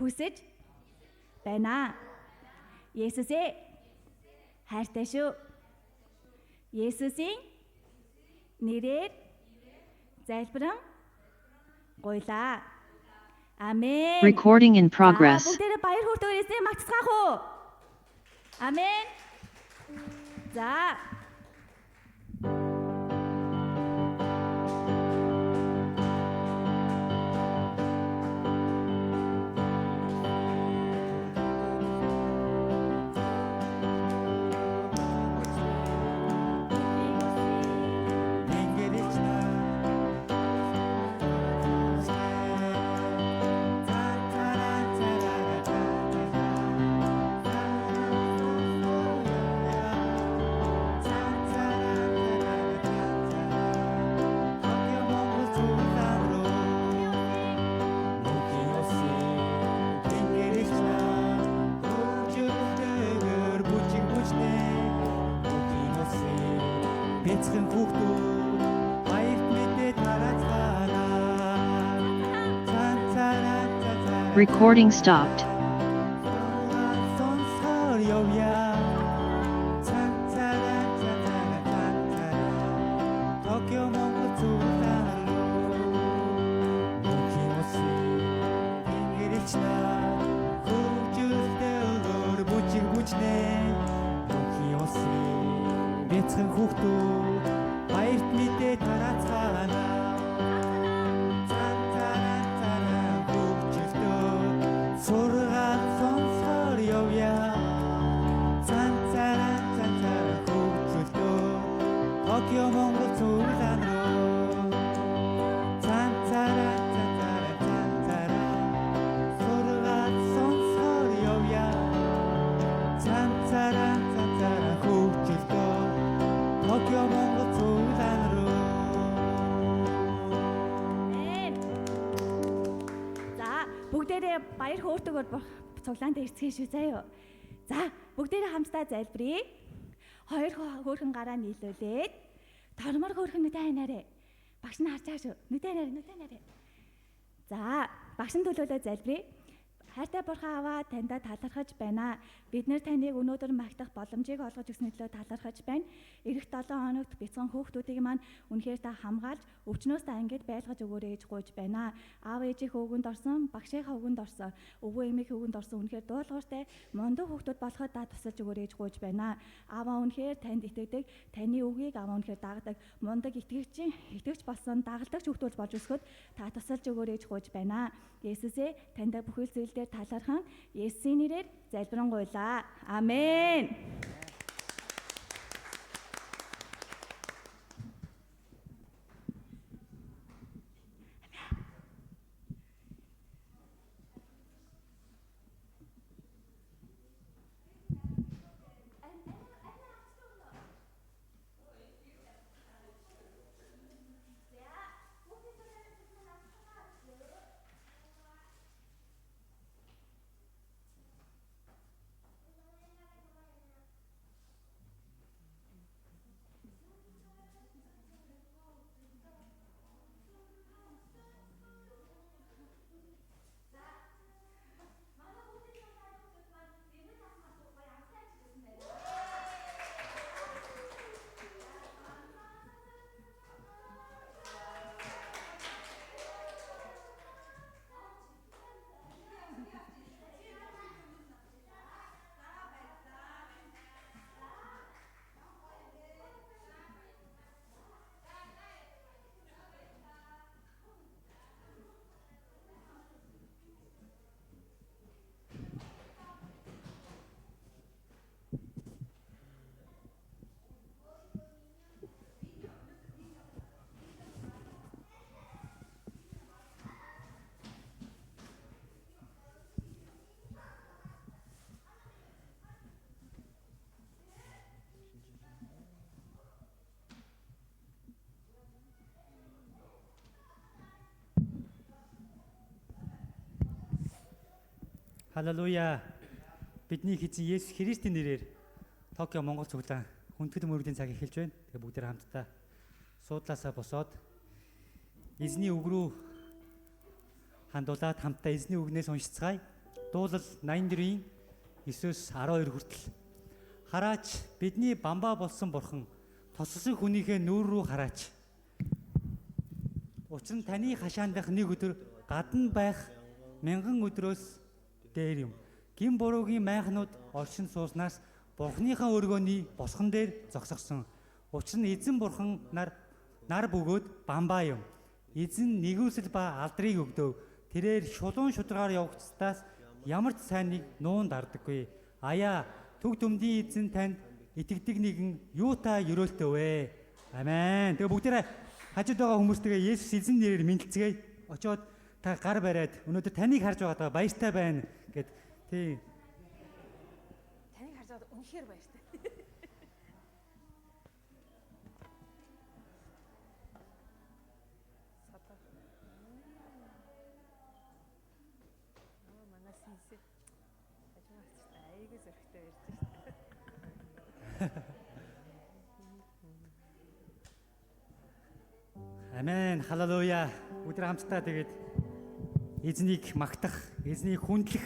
хүсэж байна. Есүсээ хайртай шүү. Есүсийн нэрээр залбиран гуйлаа. Амен. Recording in progress. Бүгдээрээ баяр хөөртэйгээрээ магтцгаах уу? Амен. За. Бяцхан хүүхдүүд баярт мэдээ тараацгаана. Recording stopped. Сонсоор явъя. Токио Монгол зүгтээ мөнхийн усын тэнгэрч наа хөгжөлтэй өөр бүжиг бүжнэ мөнхийн усын бяцхан хүүхдүүд баярт мэдээ тараацгаана. Сургаал сонсоор явъя. Хөгжөлтөө Токио Монгол цуглаан руу. Сургаал сонсоор явъя. Хөгжөлтөө Токио Монгол цуглаан руу. За, бүгдээрээ баяр хөөртэйгээр цуглаанд ирцгээе шүү заяа. За, бүгдээрээ хамтдаа залбирая. Хоёр хөөрхөн гараа нийлүүлээд тормор хөөрхөн нүдэн ханаарэ. Багш нь харж байгаа шүү. Нүдэн ханаарэ. За, багшин төлөөлөө залбирая. Хайртай бурхан аваа таньда талархаж байна. Бид нэр таныг өнөөдөр магтах боломжийг олгож өгсөний төлөө талархаж байна. Ирэх 7 хоногт бяцхан хүүхдүүдийг маань үнэхээр та хамгаалж, өвчнөөс та ангид байлгаж өгөөрэй гэж гуйж байна. Аав ээжийнхээ үгэнд орсон, багшийнхаа үгэнд орсон, өвөө эмийнхээ үгэнд орсон үнэхээр дуулууртай мундаг хүүхдүүд болоход та тусалж өгөөрэй гэж гуйж байна. Ааваа үнэхээр танд итгэдэг, таны үгийг ааваа үнэхээр дагдаг, мундаг итгэгч болсон дагалдагч хүүхдүүд болж өсгөхөд та тусалж өгөөрэй гэж гуйж байна. Есүсээ таньда бүхэл зүйлдээр талархан Есүсийн нэрээр залбирan гуйлаа. Амен. Халелуя. Бидний эзэн Есүс Христийн нэрээр Токио Монгол цуглаан хүндэтгэл мөрөдлийн цаг эхэлж байна. Тэгээ бүгдээр хамтдаа суудлаасаа босоод эзний үг рүү хандуулаад хамтдаа эзний үгнээс уншицгаая. дуулал 84-ийн 9-12 хүртэл. Хараач бидний бамбаа болсон бурхан тоссон хүнийхээ нүүр рүү хараач. Учир нь таны хашаан дах нэг өдөр гадна байх 1000 өдрөөс дээр юм. Гин буруугийн майхнууд оршин сууснаас бурхныхаа өргөөний босгон дээр зогсогсон. Учир нь эзэн бурхан нар бөгөөд бамбаа юм. Эзэн нэгүсэл ба алдрыг өгдөв. Тэрээр шулуун шударгаар явагдсаас ямар ч сайныг нуун дардаггүй. Аяа төг төмдийн эзэн танд итгэдэг нэгэн юутай өрөөлтөө вэ? Амен. Тэгээ бүгдээрээ хажууд байгаа хүмүүстэйгээ Есүс эзэн нэрээр мэдлцгээе. Очоод та гар бариад өнөөдөр таныг харж байгаадаа баяртай байна гэд тий. Таныг харж байгаад үнэхээр баяртай. Манай сэнсэ. Ажмаач айгүй зөрхтэй ярьж байна. Амен. Халелуя. Өдөр хамтдаа тэгээд эзнийг магтах, эзнийг хүндлэх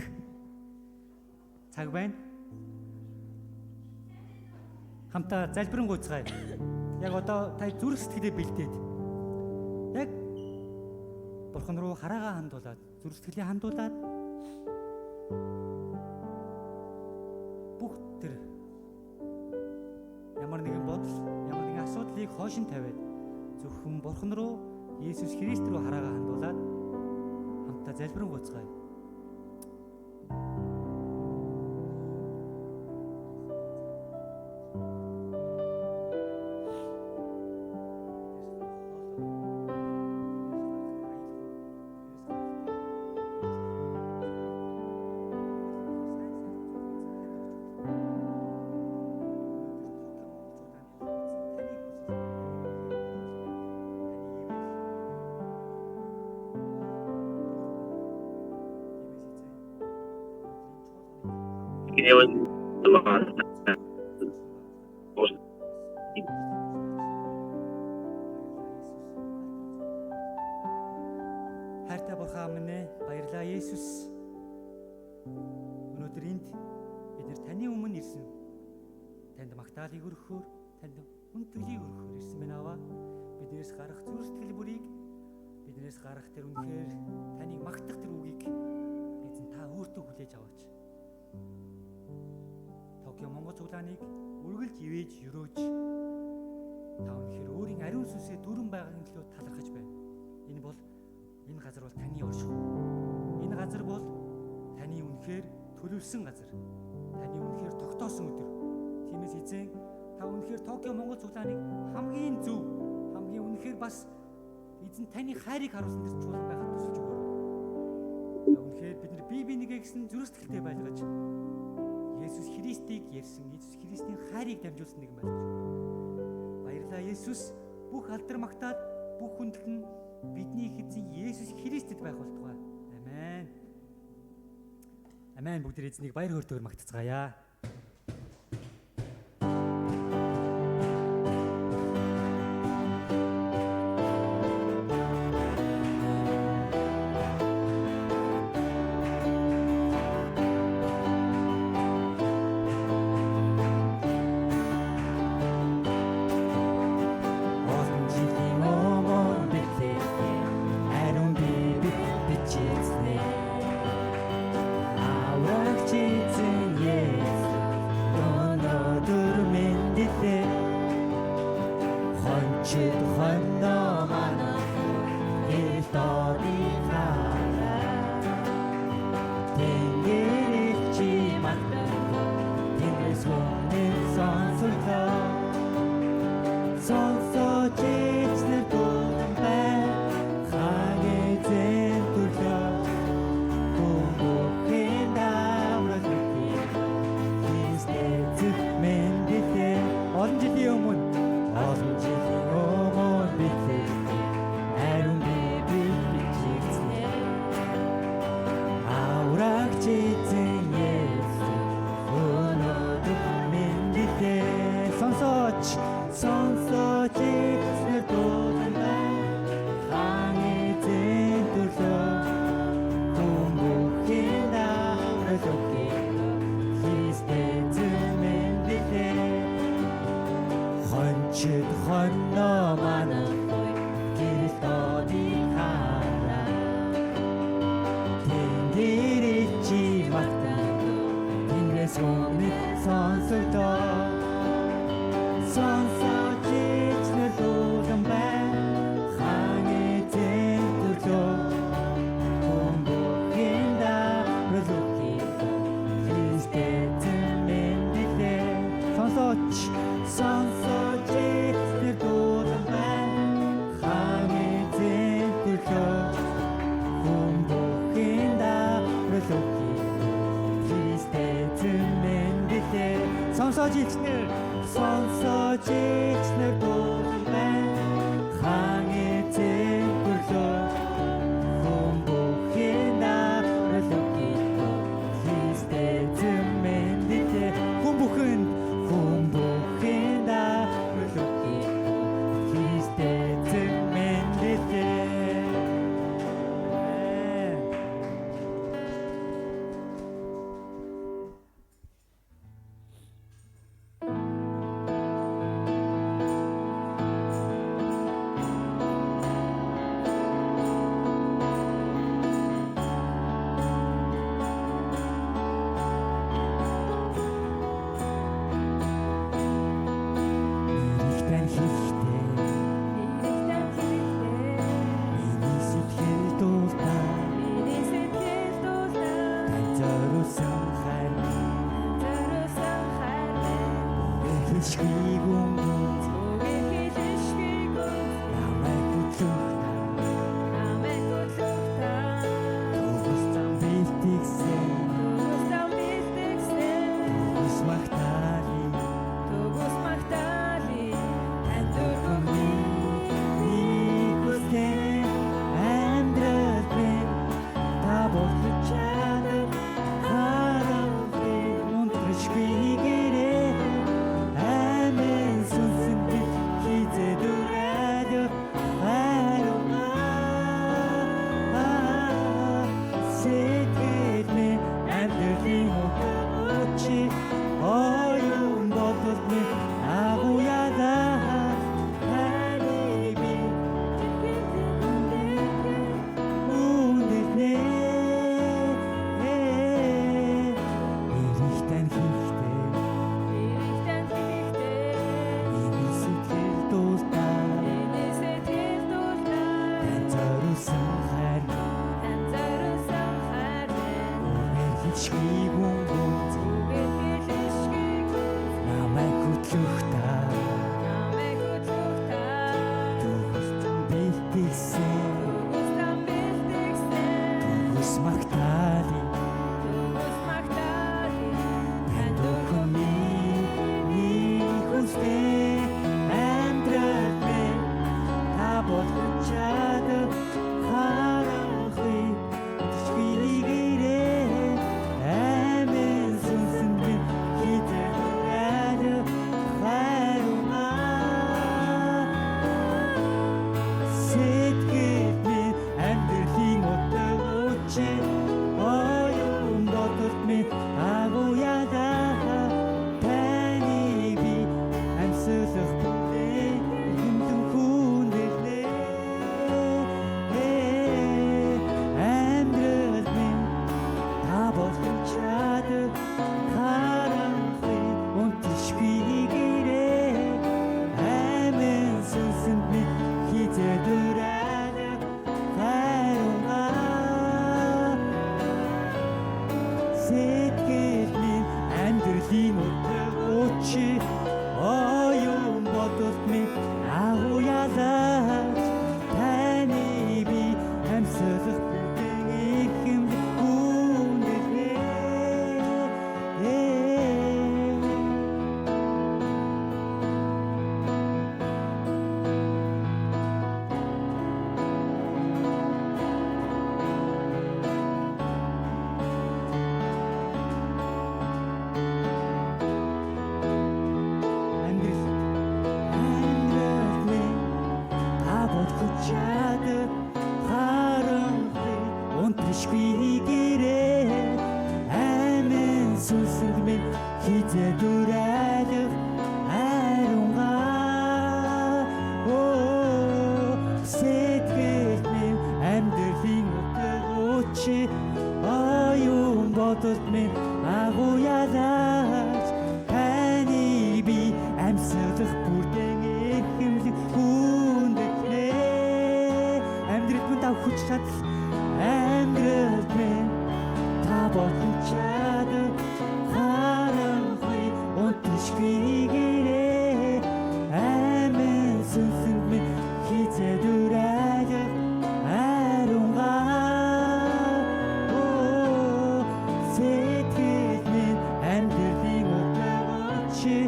цаг байна. Хамтаа залбирanгуйцгаая. Яг одоо та зүрх сэтгэлээ бэлдээд яг бурхан руу хараагаа хандуулаад, зүрх сэтгэлээ хандуулаад бүх тэр ямар нэгэн бодол, ямар нэгэн асуудлыг хойшин тавиад зөвхөн бурхан руу, Есүс Христ рүү хараагаа хандуулаад хамтаа залбирanгуйцгаая. Хайртай бурхан минь ээ, баярлалаа Есүс. Өнөөдөр энд бид нэр таны өмнө ирсэн. Танд магтаалыг өргөхөөр, танд хүндэтгэлийг өргөхөөр ирсэн байна аваа. Биднээс гарах зүрх сэтгэл бүрийг, биднээс гарах тэр үнэхээр таныг магтах тэр үгийг эзэн та өөртөө хүлээж аваач. Токио Монгол цуглааныг үргэлж ивэж өрөөж та үнэхээр өөрийн ариун сүнсээ дүрэн байгааг төлөө талархаж байна. Энэ газар бол таны орших. Энэ газар бол таны үнэхээр төлөвлөсөн газар. Таны үнэхээр тогтоосон өдөр. Тиймээс эзэн та үнэхээр Токио Монгол цуглааныг хамгийн зөв, хамгийн үнэхээр бас эзэн таны хайрыг харуулсан дээр чуулган байхад тусалж өгөөрэй. Үнэхээр бид нар бие бинийгээ гэсэн зүрх сэтгэлтэй байлгаж Есүс Христийг ярьсан, Есүс Христийн хайрыг дамжуулсан нэгэн байлгаж өгөөрэй. Баярлалаа Есүс. Бүх алдар магтаад, бүх хүндлэл нь бидний эзэн Есүс Христэд байх болтугай. Амен. Амен. Бүгд эзнийг баяр хөөртэйгээр магтацгаая. сонсож ичнэр дуулбай хаан эзэн бүрлөө хүн бүхэн даралгыг Христтэй зэмэндээ хүн бүхэн даралгыг Христтэй зэмэндээ. Сэтгэл минь амьдралын утга учир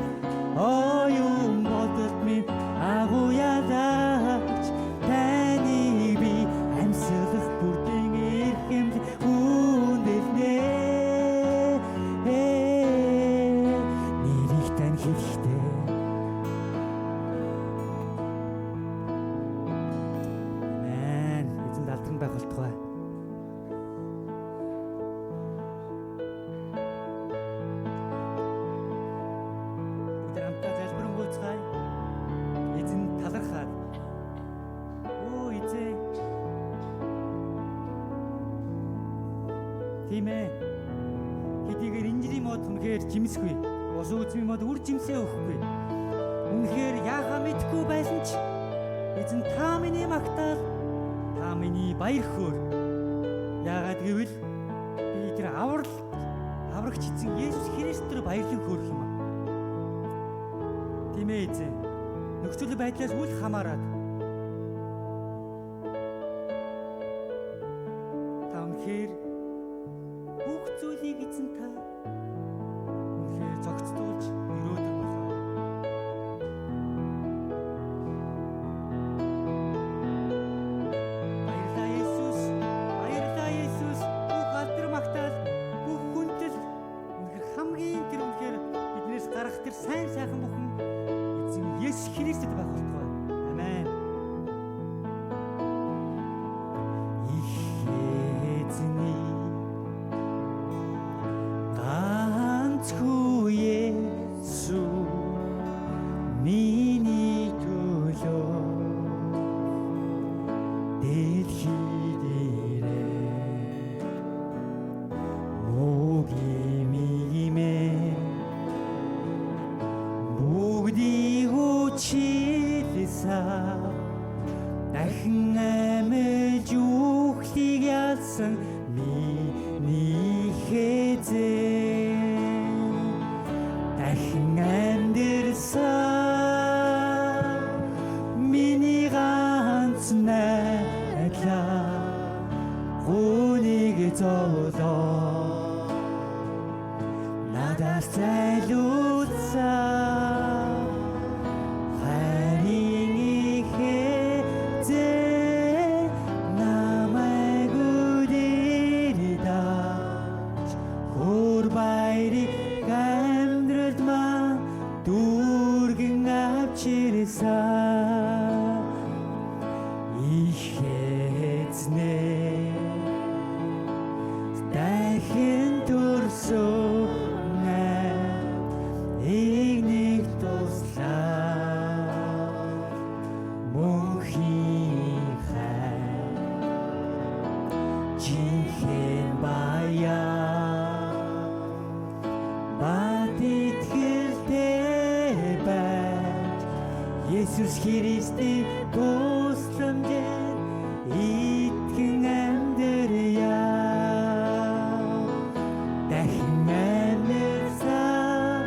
Хэдийгээр инжирийн мод үнэхээр жимсгүй. Ус үзмийн мод үр жимсээ өгөхгүй. Үнэхээр яахаа мэдэхгүй байсан ч эзэн та миний магтаал, та миний баяр хөөр. Яагаад гэвэл би тэр аврагч эзэн Есүс Христээр баярлан хөөрөх юм аа. Тийм ээ эзэн. Нөхцөл байдлаас үл хамааран та үнэхээр бүх зүйлийг эзэн та үнэхээр зохицуулж өрөөдөг болоо. Баярлалаа Есүс. Баярлалаа Есүс. Бүх алдар магтаал, бүх хүндэл үнэхээр хамгийн тэр үнэхээр биднээс гарах тэр сайн сайхан бүхэн эзэн Есүс Христэд байх болтугай. Амен. Эзний ганцхүү Есүс миний төлөө дэлхий дээрээ мөгимээ бүгдийг үчилсэн дахин амьд юухлыг ялсан миний хэзээ дахин амьдэрсэн миний ганц найдлаа хүнийг зовлоо надаас зайлуулсан харин ихээзээ намайг үдирдэж хөр баярыг амьдралд маань дүүргэн авчирсан ихээзнээ дахин төрсөн игнийг туслаа мөнхийн хай жинхэнэ баяр бат итгэлтэй байж Есүс Христийн тусламжаар итгэн амьдрья дахин амьдсан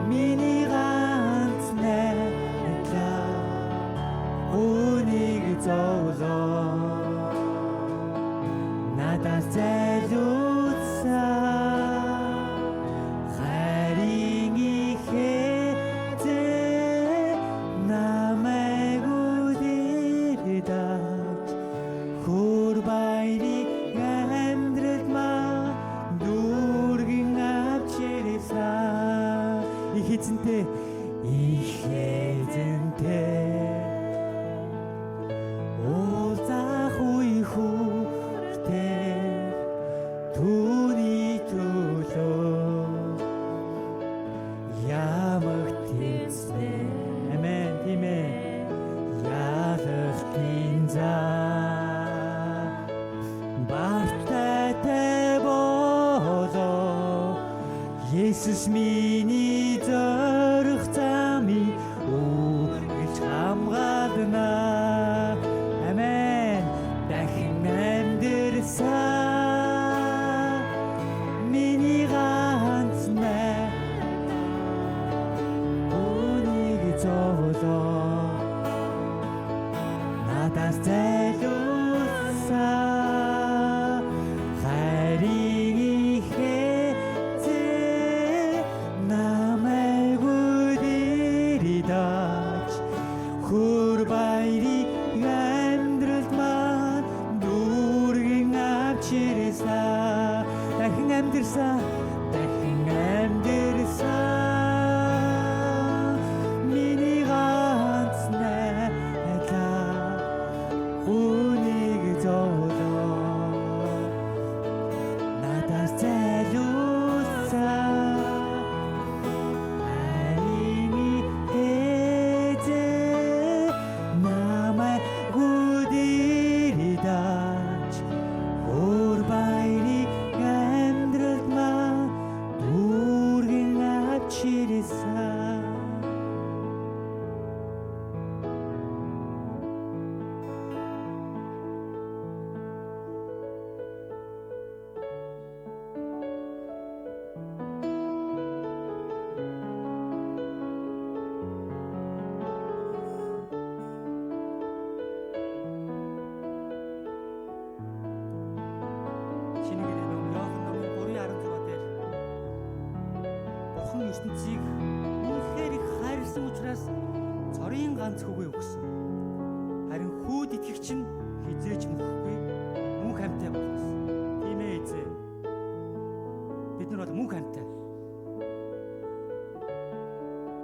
миний ганц найдлаа хүнийг зовлоо надаас зайлуулсан харин ихээзээ намайг үдирдэж хөр баярыг амьдралд маань дүүргэн авчирсан ихээзэнтэй уулзах үе хүртэл түүний төлөө ямагт эзэн амен тийм ээ ялалтын заа бартатай болоо Есүс миний зорих замыг үргэлж хамгаална амен дахин амьдэрсэн миний ганц үнийг зовлоо надаас зайлуулсан харин ихээзээ намайг үдирдэж хөр баярыг амьдралд маань дүүргэн авчирсан дахин амьдэрсэн миний ганц найдлаа хүнийг зовлоо надаас зайлуулсан харин ихээзээ намайг үдирдэж хөр баярыг ертөнцийг үнэхээр их хайрлсан учраас цорын ганц хөвөө өгсөн. Харин хүүд итгэгч нь хизээч мөхгүй мөн хамтай болсон. Тийм ээ эзэн. Бид нар бол мөн хамтай.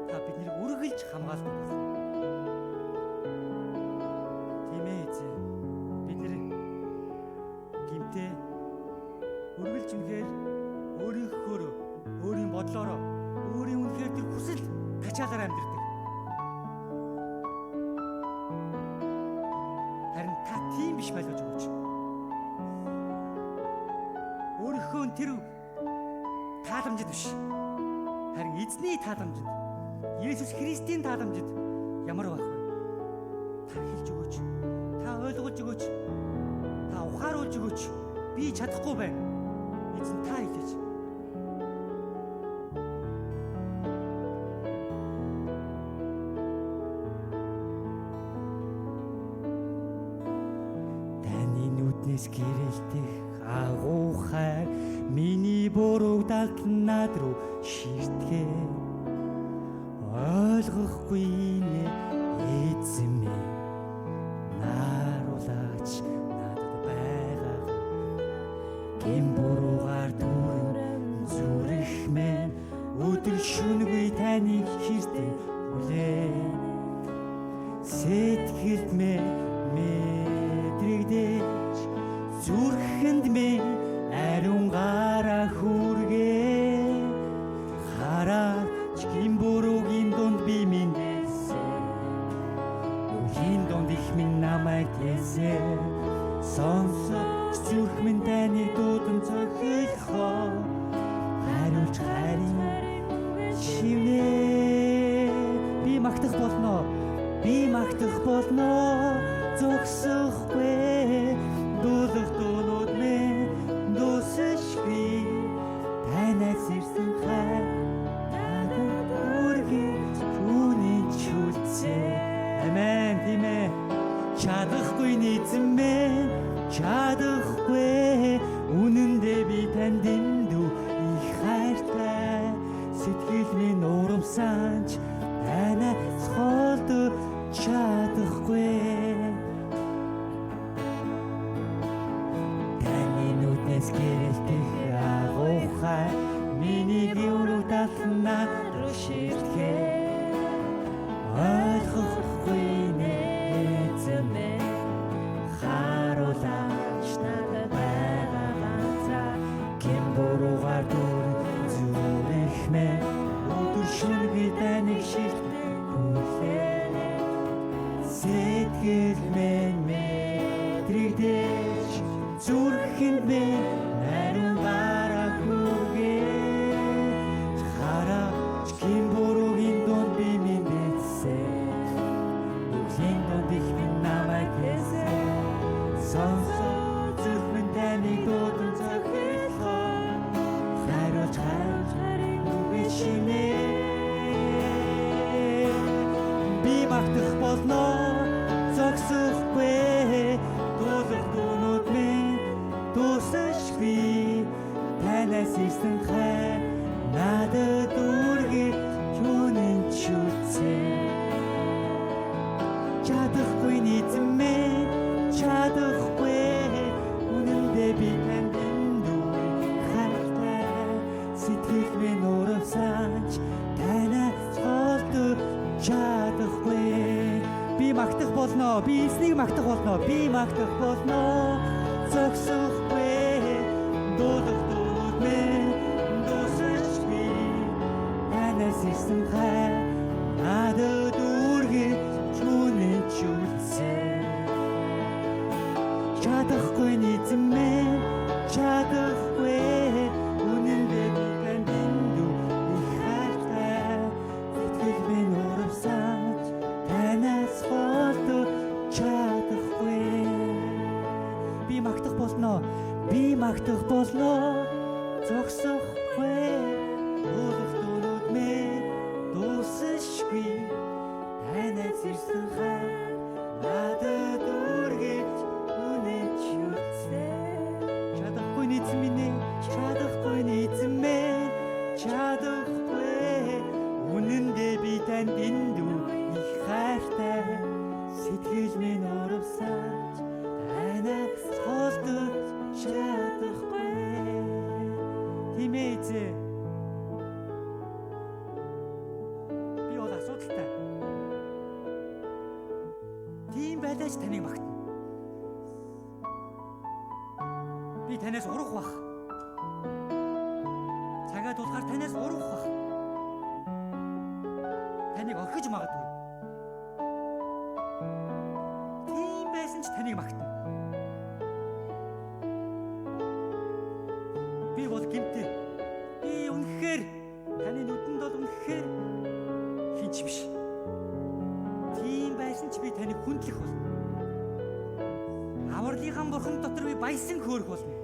Та биднийг үргэлж хамгаалдаг болно. Тийм ээ эзэн. Бид нар гимтээ үргэлж үнэхээр өөрийн хөрөө, өөрийн бодлороо, өөрийн үнэхээр тэр хүсэл тачаалаар амьдардаг. Харин та тийм биш байлгаж өгөөч. Өөрийнхөө тэр тааламжид биш. Харин эзний тааламжид, Есүс Христийн тааламжид ямар байх вэ? Та хэлж өгөөч. Та ойлгуулж өгөөч. Та ухааруулж өгөөч. Би чадахгүй байна. Эзэн та хэлээч. Таны нүднээс гэрэлтэх агуу хайр миний бурууг далнаад руу ширтгэ. Ойлгохгүй нэ эзэн минь нааруулаач надад байгаа. Гин буруугаар дүүрэн зүрх мэн өдөр шөнөгүй таныг хэртэн хүлээ. Сэтгэлд мэн мэдрэгдэж зүрхэнд мэн ариун гараа хүргээ. Хараач гин буруугийн дунд би миньээсээ үгийн дунд их минь намайг тэсээ. Сонсож зүрх минь таны дуудан цохилхоо. Хариулж харин шивнэ. Би магтах болно. Би магтах болно. Зогсохгүй дуулах дуунууд минь дуусахгүй. Танаас ирсэн хайр надад үргэлж түүний чүлцээ. Амен. Тийм ээ. Чадахгүй эзэн минь, чадахгүй. Үнэндээ би танд дэндүү их хайртай. Сэтгэл минь урамсанч танаас холдож чадахгүй. Таны нүднээс гэрэлтэх агуу хайр миний бурууг далнаад руу ширтгэ. Ойлгохгүй нэ эзэн минь харуулаач надад байгаа ганцаа. Гин буруугаар дүүрэн зүрх мэн өдөр шөнөгүй таныг ширтэн хүлээ. Сэтгэл мэн мэдрэгдэж зүрхэнд мэн ариун гараа хүргээ. Хараач гин буруугийн дунд би миньээсээ үгийн дунд их минь намайг тэсээ. Сонсож зүрх минь таны дуудан цохилхоо. Хариулж харин үгүй шинэ. Би магтах болно. Зогсохгүй дуулах дуунууд минь дуусахгүй. Танаас ирсэн хайр надад үргэлж түүний чүлцээ. Чадахгүй эзэн минь, чадахгүй. Үнэндээ би танд дэндүү хайртай. Сэтгэл минь урамсанч танаас холдож чадахгүй. Би магтах болно. Би эзнийг магтах болно. Би магтах болно. Зогсохгүй дуулах дуунууд минь дуусахгүй. Танаас ирсэн хайр надад үргэлж түүний чүлцээ. Чадахгүй эзэн минь, чадахгүй. Үнэндээ би танд дэндүү их хайртай. Сэтгэл минь урамсанч танаас холдож чадахгүй. Би магтах болно. Би магтах болно. Зогсохгүй дуулах дуунууд минь дуусахгүй. Танаас ирсэн хайр надад үргэлж үнэн чүлцээ. Чадахгүй эзэн минь, чадахгүй эзэн минь, чадахгүй. Тийм ээ эзээ. Би бол асуудалтай. Тийм байлаач таныг магтана. Би танаас урах бах. Цагаад болохоор танаас урах бах. Таныг орхиж магадгүй. Тийм байсан ч таныг магтана. Би бол гэмтэй. Би үнэхээр таны нүдэнд бол үнэхээр хинч биш. Тийм байсан ч би таныг хүндлэх болно. Авралынхан бурхан дотор би баясан хөөрөх болно.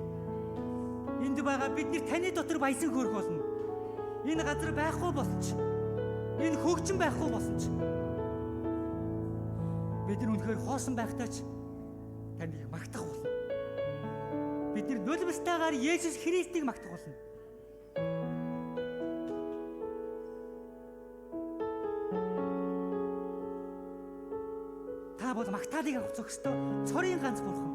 Энд байгаа бидний таны дотор баясан хөөрөх болно. Энэ газар байхгүй болсон ч, энэ хөгжин байхгүй болсон ч, бид нар үнэхээр хоосон байхтай ч таныг магтах болно. Бид нар нулимстайгаар Есүс Христийг магтах болно. Та бол магтаалыг авах зохистой цорын ганц бурхан.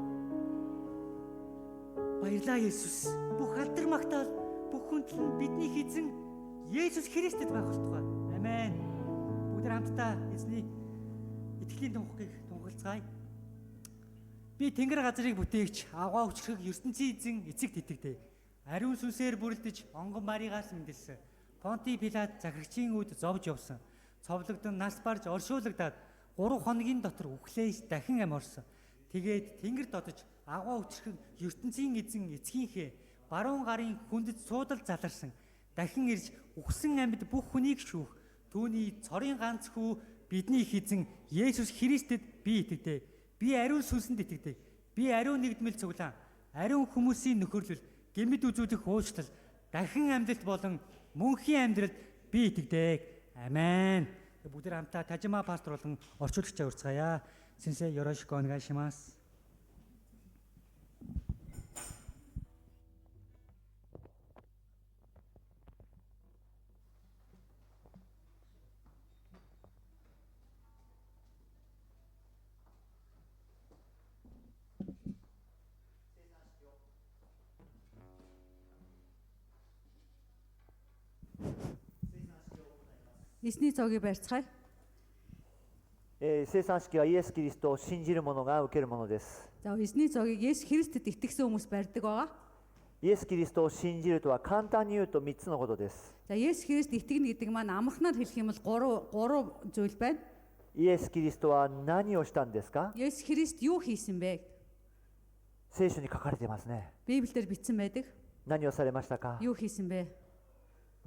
Баярлалаа Есүс. Бүх алдар магтаал, бүх хүндэл нь бидний эзэн Есүс Христэд байх болтугай. Амен. Бүгд хамтдаа эзний итгэлийн тунхагийг тунхаглацгаая. Би тэнгэр газрыг бүтээгч, авгаа хүчрэх ертөнцийн эзэн эцэгт итгэдэг. Ариун сүнсээр бүрэлдэж онгон маригаас мэндэлсэн. Понти Пилат захирагчийн үд зовж явсан. Цовлогдсон нас барж оршуулгадаад 3 хоногийн дотор үхлээс дахин ам орсон. Тэгээд тэнгэр додож авгаа хүчрэх ертөнцийн эзэн эцгийнхээ баруун гарын хүндэд суудал заларсан. Дахин ирж үхсэн амьд бүх хүнийг шүүх. Түүний цорын ганц хүү бидний их эзэн Есүс Христэд би итгэдэг. Би ариун сүнсэнд итгэдэг. Би ариун нэгдмэл цуглаан. Ариун хүмүүсийн нөхөрлөл, гэмэд үзүүлэх уучлал, дахин амьдлалт болон мөнхийн амьдралд би итгэдэг. Амен. Бүгд хамтдаа тажима пастор болон орчуулагчаа урьцгаая. Сэнсэ ёрошико онгайшимас. Эсний цогийг барьцгаая. 生産式はイエス・キリストを信じる者が受けるものです。 За эсний цогийг Есүс Христэд итгэсэн хүмүүс барьдаг байгаа. イエス・キリストを信じるとは簡単に言うと3つのことです。 За Есүс Христ итгэнэ гэдэг маань амархнаар хэлэх юм бол 3 зүйл байна. イエス・キリストは何をしたんですか？ Есүс Христ юу хийсэн бэ? 聖書に書かれていますね。 Библиэлд бичсэн байдаг. 何をされましたか？ Юу хийсэн бэ?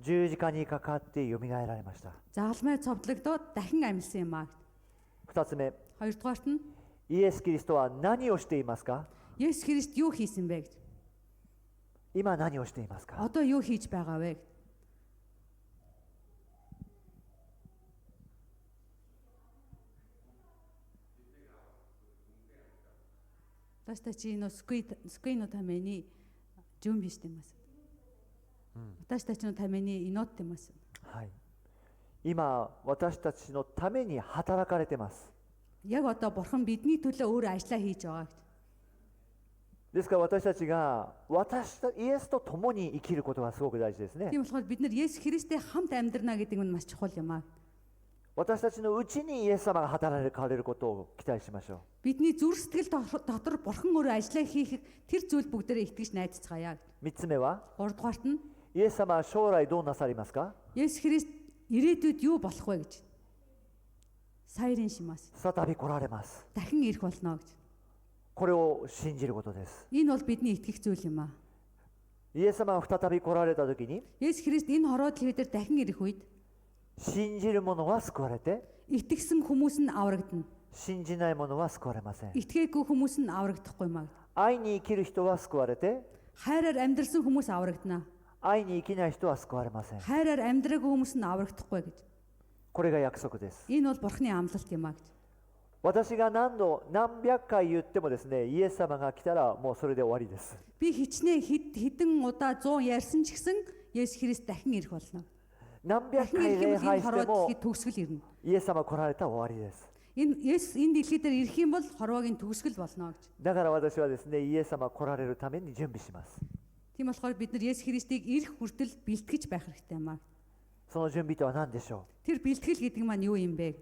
十字架にかかってよみがえられました。 Загалмай цовдлогдоод дахин амьсан юм аа. 2つ目、 Хоёрдугаарт нь イエス・キリストは何をしていますか？ Есүс Христ юу хийсэн бэ гэж. 今何をしていますか？ Одоо юу хийж байгаа вэ? Тастачи но скуино тамэни準備してます. 私たちのために祈ってます。はい。今私たちのために働かれてます。 Яг одоо бурхан бидний төлөө өөр ажиллаа хийж байгаа гэж. ですから私たちがイエスと共に生きることがすごく大事ですね。 Тийм болохоор бид нар Есүс Христтэй хамт амьдрна гэдэг нь маш чухал юм аа. 私たちのうちにイエス様が働かれることを期待しましょう。 Бидний зүрх сэтгэл дотор бурхан өөрөө ажиллаа хийх тэр зүйл бүгдээрээ итгэж найдацгаая. 3つ目は Гуравдугаарт нь イエス様は将来どうなさりますか？ Есүс Христ ирээдүйд юу болох вэ гэж. Сайрын шимаас. 再び来られます。 Дахин ирэх болно гэж. これを信じることです。 Энэ бол бидний итгэх зүйл юм аа. イエス様が再び来られた時に Есүс Христ энэ хороодлын дээр дахин ирэх үед 信じる者は救われて итгэсэн хүмүүс нь аврагдана. 信じない者は救われません。 Итгээгүй хүмүүс нь аврагдахгүй юм аа. 愛に生きる人は救われて Хайраар амьдрсан хүмүүс аврагдана. 愛に生きない人は救われません。 Хайраар амьдраагүй хүмүүс нь аврагдахгүй гэж. これが約束です。 Энэ бол бурхны амлалт юм аа гэж. 私が何百回言ってもですね、イエス様が来たらもうそれで終わりです。 Би хичнээн хэдэн удаа 100 ярьсан ч гэсэн Есүс Христ дахин ирэх болно. 何百 Дахин 回 ирэх юм 礼 бол 拝 энэ しても хороодлын төгсгөл ирнэ. イエス様来られたら終わりです。 Энэ дэлхий дээр ирэх юм бол хорвоогийн төгсгөл болно гэж. だから私はですね、イエス様来られるために準備します。Тийм болохоор бид нар Есүс Христийг ирэх хүртэл бэлтгэж байх хэрэгтэй юм аа. その準備とは何でしょ Тэр бэлтгэл гэдэг маань юу юм бэ? う。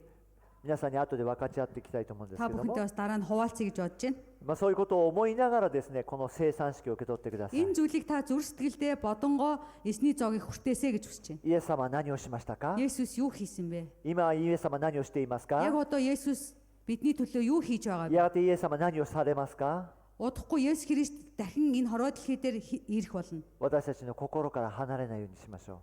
皆さんに後で分かち合っていきたいと思うんですけ Та ども бүхэнтэй бас дараа нь хуваалцъя гэж бодож байна. そういうことを思いながらですね、この生産式を受け取ってください。 Энэ зүйлийг та зүрх сэтгэлдээ бодонгоо эсний зоогийг хүртээсэй гэж хүсэж байна. イエス様は何をしましたか？ Есүс юу хийсэн бэ? 今イエス様は何をしていますか？ Яг одоо Есүс бидний төлөө юу хийж байгаа вэ? やがてイエス様は何をされますか？ Удахгүй Есүс Христ дахин энэ хорвоо дэлхий дээр ирэх болно. 私たちの心から離れないようにしましょ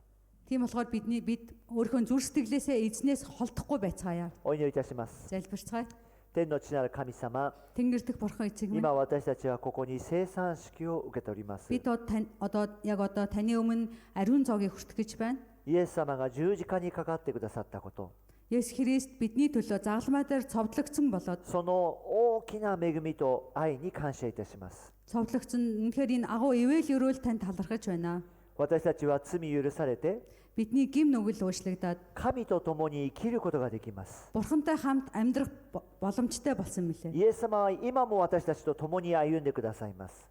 Тийм болохоор бид өөрийнхөө зүрх сэтгэлээсээ эзнээс холдохгүй байцгаая. う。お祈りいたします。 Залбирцгаая. 天の父なる神様、 Тэнгэр дэх бурхан эцэг минь. 今私たちはここに生産式を受け取ります。 Бид одоо таны өмнө ариун зоогийг хүртэх гэж байна. イエス様が十字架にかかってくださったこと、 Есүс Христ бидний төлөө загалмай дээр цовдлогдсон болоод その大きな恵みと愛に感謝いたします。 цовдлогдсон үнэхээр энэ агуу ивэл өрөөл танд талархаж байна. 私たちは罪許されて Бидний гим нүгэл уучлагдаад 神と共に生きることができます。 бурхантай хамт амьдрах боломжтой болсон мөлий. イエス様は今も私たちと共に歩んでくださいます。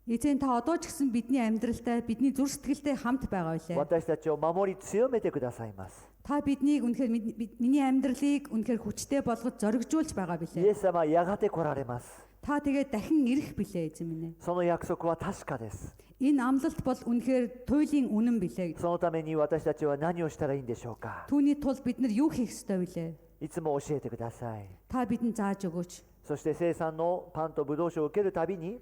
Эзэн та одоо ч гэсэн бидний амьдралтай, бидний зүрх сэтгэлтэй хамт байгаа билээ. 私たちを守り強めてくださいます。 Та биднийг үнэхээр миний амьдралыг үнэхээр хүчтэй болгож зоригжуулж байгаа イ билээ. エス様はやがて来られます。 Та тэгээд дахин ирэх билээ эзэн минь ээ. その約束は確かです。 Энэ амлалт бол үнэхээр туйлын үнэн билээ. そのために私たちは何をしたらいいんでしょうか。 Түүний тулд бид нар юу хийх ёстой вүлээ? いつも教えてください。 Та бидэнд зааж өгөөч. そして生産のパンとブドウ酒を受けるたびに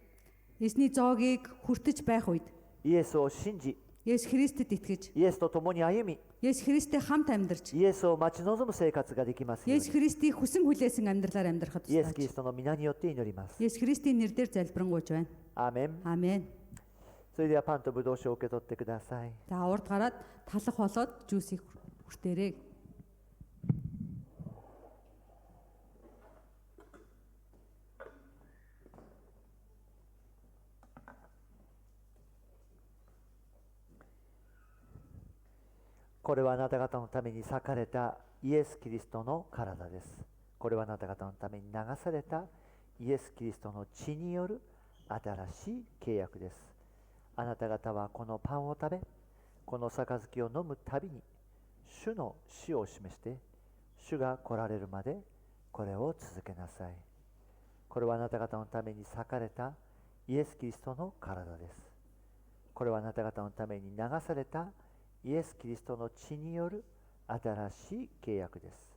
Эзний зоогийг хүртэж байх үед イエスを信じ、 Есүс Христэд итгэж, イエスと共に歩み、 Есүс Христтэй хамт амьдарч, イエスを待ち望む生活ができますよう Есүс に Христийг хүсэн хүлээсэн амьдралаар амьдрахад イエス・キリ тусгаач. ストの皆によって祈ります。 Есүс Христийн нэрээр залбирanгуйж байна. アーメン。 Аамен. それではパンとブドウ酒を受け取ってください。 За урд гараад талах болоод жүүсийг хүртээрэй. これはあなた方のために裂かれたイエス・キリストの体です。これはあなた方のために流されたイエス・キリストの血による新しい契約です。あなた方はこのパンを食べ、この杯を飲むたびに主の死を示して、主が来られるまでこれを続けなさい。これはあなた方のために裂かれたイエス・キリストの体です。これはあなた方のために流されたイエス・キリストの血による新しい契約です。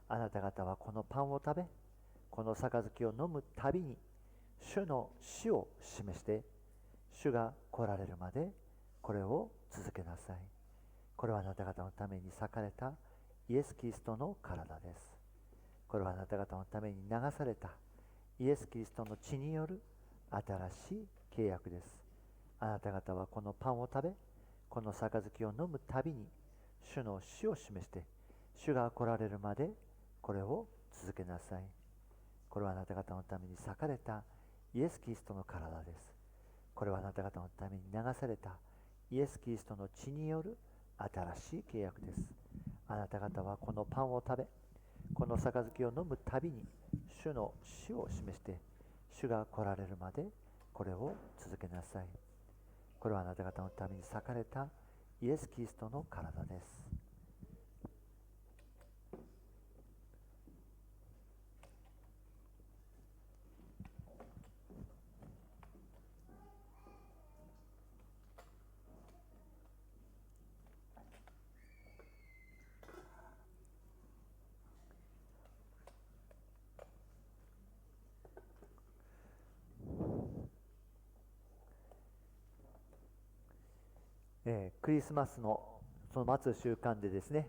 あなた方はこのパンを食べ、この杯を飲むたびに主の死を示して、主が来られるまでこれを続けなさい。これはあなた方のために裂かれたイエス・キリストの体です。これはあなた方のために流されたイエス・キリストの血による新しい契約です。あなた方はこのパンを食べ、この杯を飲むたびに主の死を示して、主が来られるまでこれを続けなさい。これはあなた方のために裂かれたイエス・キリストの体です。これはあなた方のために流されたイエス・キリストの血による新しい契約です。あなた方はこのパンを食べ、この杯を飲むたびに主の死を示して、主が来られるまでこれを続けなさい。これはあなた方のために裂かれたイエス・キリストの体です。クリスマスのその待つ習慣でですね、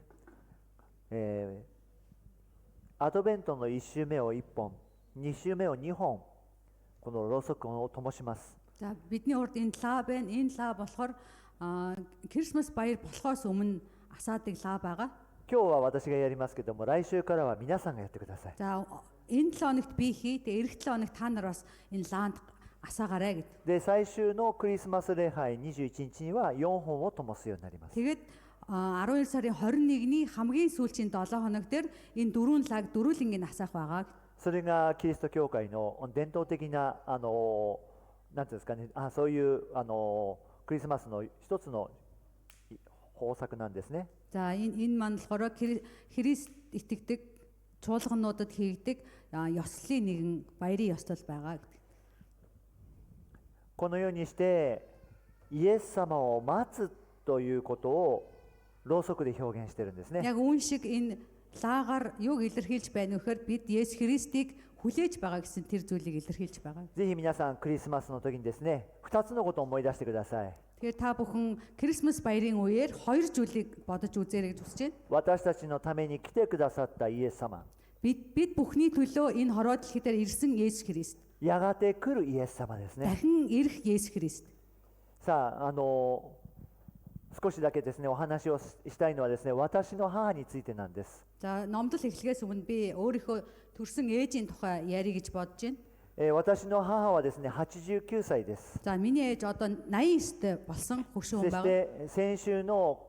アドベントの1週目を1本、2週目を2本、このろうそくを灯します。 За бидний урд энэ лаа байна. Энэ лаа болохоор Christmas баяр болохоос өмнө асаадаг лаа байгаа. 今日は私がやりますけども、来週からは皆さんがやってください。 За энэ 7 хоногт би хий. Тэгээ эх 7 хоногт та нар бас энэ лаанд асаагаарай гэд. で、最終のクリスマス礼拝21日には4本を灯すようになります。 Тэгээд 12 сарын 21-ний хамгийн сүүлчийн 7 хоног дээр энэ дөрвөн лаг дөрүүлэнгийн асаах байгаа. それがキリスト教会の伝統的ななんていうんですかね、そういうクリスマスの一つの豊作なんですね。 За энэ маань болохоор Христ итгэдэг чуулгануудад хийгдэг ёслолын нэгэн баярын ёслол байгаа гэдэг. このようにしてイエス様を待つということをろうそくで表現しているんですね。 Яг үүн шиг энэ лагаар юуг илэрхийлж байна вэ гэхээр бид Есүс Христийг хүлээж байгаа гэсэн тэр зүйлийг илэрхийлж байгаа. ぜひ皆さんクリスマスの時にですね、2つのことを思い出してください。 Тэгэхээр та бүхэн Крисмас баярын үеэр хоёр зүйлийг бодож үзээрэй гэж хүсэж байна. 私たちのために来てくださったイエス様、 Бид бүхний төлөө энэ хорвоо дэлхий дээр ирсэн Есүс Христ. やがて来るイエス様ですね。 Дахин ирэх Есүс Христ. さあ、少しだけですね、お話をしたいのはですね、私の母についてなんです。 За номдол эхлэхээс өмнө би өөрийнхөө төрсэн ээжийн тухай ярих гэж бодож байна. 私の母はですね、89歳です。 За миний ээж одоо 89-т болсон хөгшин そ хүн し байгаа. て先週の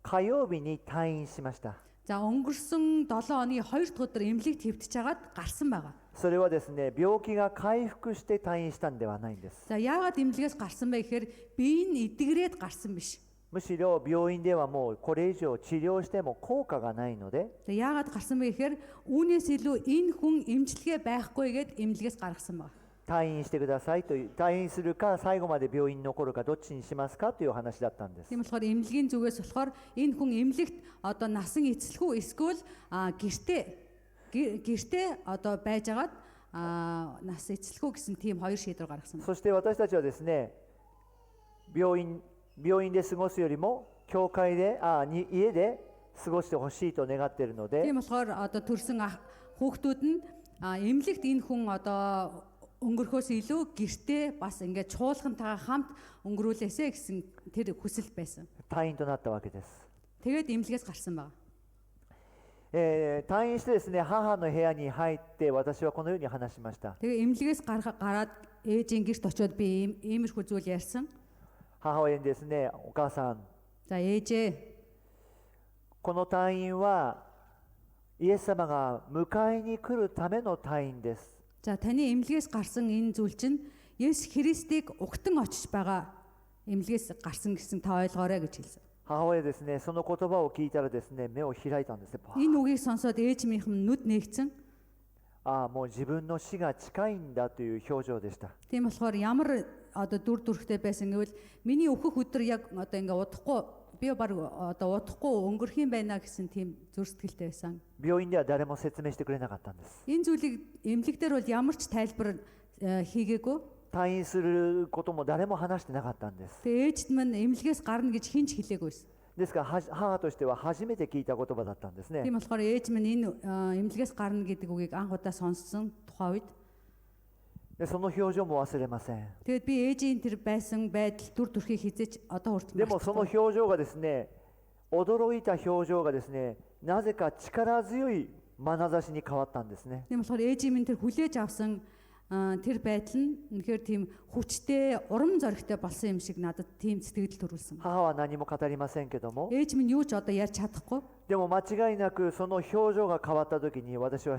火曜日に退院しました。 За өнгөрсөн 7 оны 2 дахь өдөр эмнэлэгт хэвтэж хагаад гарсан байгаа. それはですね、病気が回復して退院したんではないんです。 За яагаад эмнэлгээс гарсан бэ гэхээр бие нь эдгрээд гарсан биш. むしろ病院ではもうこれ以上治療しても効果がないので、 За яагаад гарсан бэ гэхээр үүнээс илүү энэ хүн эмчилгээ байхгүйгээд эмнэлгээс гаргасан байна. 退院してくださいという、退院するか最後まで病院に残るかどっちにしますかという話だったんです。 Тийм болохоор эмнэлгийн зүгээс болохоор энэ хүн эмнэлэгт одоо насан эцэлэх үү эсвэл гэртээ одоо байжгаад нас эцэлэх үү гэсэн тийм хоёр шийдвэр гаргасан байна. そして私たちはですね、病院で過ごすよりも教会で家で過ごしてほしいと願っているので、 Тийм болохоор одоо төрсэн хүүхдүүд нь эмнэлэгт энэ хүн одоо өнгөрөхөөс илүү гэртээ бас ингээд чуулгантайгаа хамт өнгөрүүлээсэ гэсэн тэр хүсэл байсан. 退院となったわけです。 Тэгээд эмнэлгээс гарсан байна. 退院してですね、母の部屋に入って私はこのように話しました。 Тэгээ эмнэлгээс гараад ээжийн гэрт очиод би иймэрхүү зүйл ярьсан. 母親にですね、お母さん、 За ээжээ, この退院はイエス様が迎えに来るための退院です。 за таны эмнэлгээс гарсан энэ зүйл чинь Есүс Христийг угтан очиж байгаа эмнэлгээс гарсан гэсэн та ойлгоорой гэж хэлсэн. 母親ですね、その言葉を聞いたらですね、目を開いたんですね。 Энэ үгийг сонсоод ээж минь нүд нээгцэн. もう自分の死が近いんだという表情でした。 Тийм болохоор ямар одоо дүр төрхтэй байсан гэвэл миний өөхөх өдөр яг одоо ингээ удахгүй би баг одоо удахгүй өнгөрөх юм байна гэсэн тийм зүр сэтгэлтэй байсан. 病院では誰も説明してくれなかったんです。 Энэ зүйлийг эмнэлэгдэр бол ямар ч тайлбар хийгээгүй. 退院することも誰も話してなかったんです。 Тэгээ ээжд минь эмнэлгээс гарна гэж хинч хэлээгүйсэн. ですから母としては初めて聞いた言葉だったんですね。 Тийм болохоор ээж минь энэ эмнэлгээс гарна гэдэг үгийг анх удаа сонссон тухайн үед でその表情も忘れません。 тэгээд би ээжийн тэр байсан байдал дүр төрхийг хизэж одоо хүртэл でもその мартахгүй. 表情がですね、驚いた表情がですね、なぜか力強い眼差しに変わったんですね。 Тийм болохоор ээжийн минь тэр хүлээж авсан тэр байдал нь үнэхээр тийм хүчтэй урам зоригтой болсон юм шиг надад тийм сэтгэл төрүүлсэн. 母は何も語りませんけども、 Ээж минь юу ч одоо ярьж чадахгүй. でも間違いなくその表情が変わった時に私は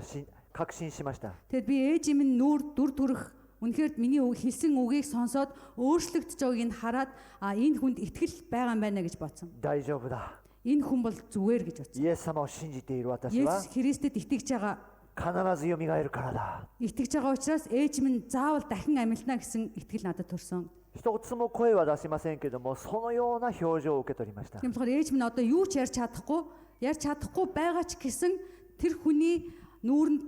確信しました。 Тэгэд би ээж минь дүр төрх үнэхээр миний хэлсэн үгийг сонсоод өөрчлөгдөж байгааг нь хараад энэ хүнд итгэл байгаа юм байна гэж бодсон. 大丈夫だ。 Энэ хүн бол зүгээр гэж бодсон. イエス様を信じている私は Есүс Христэд итгэж байгаа 必ずよみがえるからだ。 итгэж байгаа учраас ээж минь заавал дахин амьлна гэсэн итгэл надад төрсөн. 一つも声は出しませんけども、そのような表情を受け取りました。 Тийм болохоор ээж минь одоо юу ч ярьж чадахгүй байгаа ч гэсэн тэр хүний нүүрэнд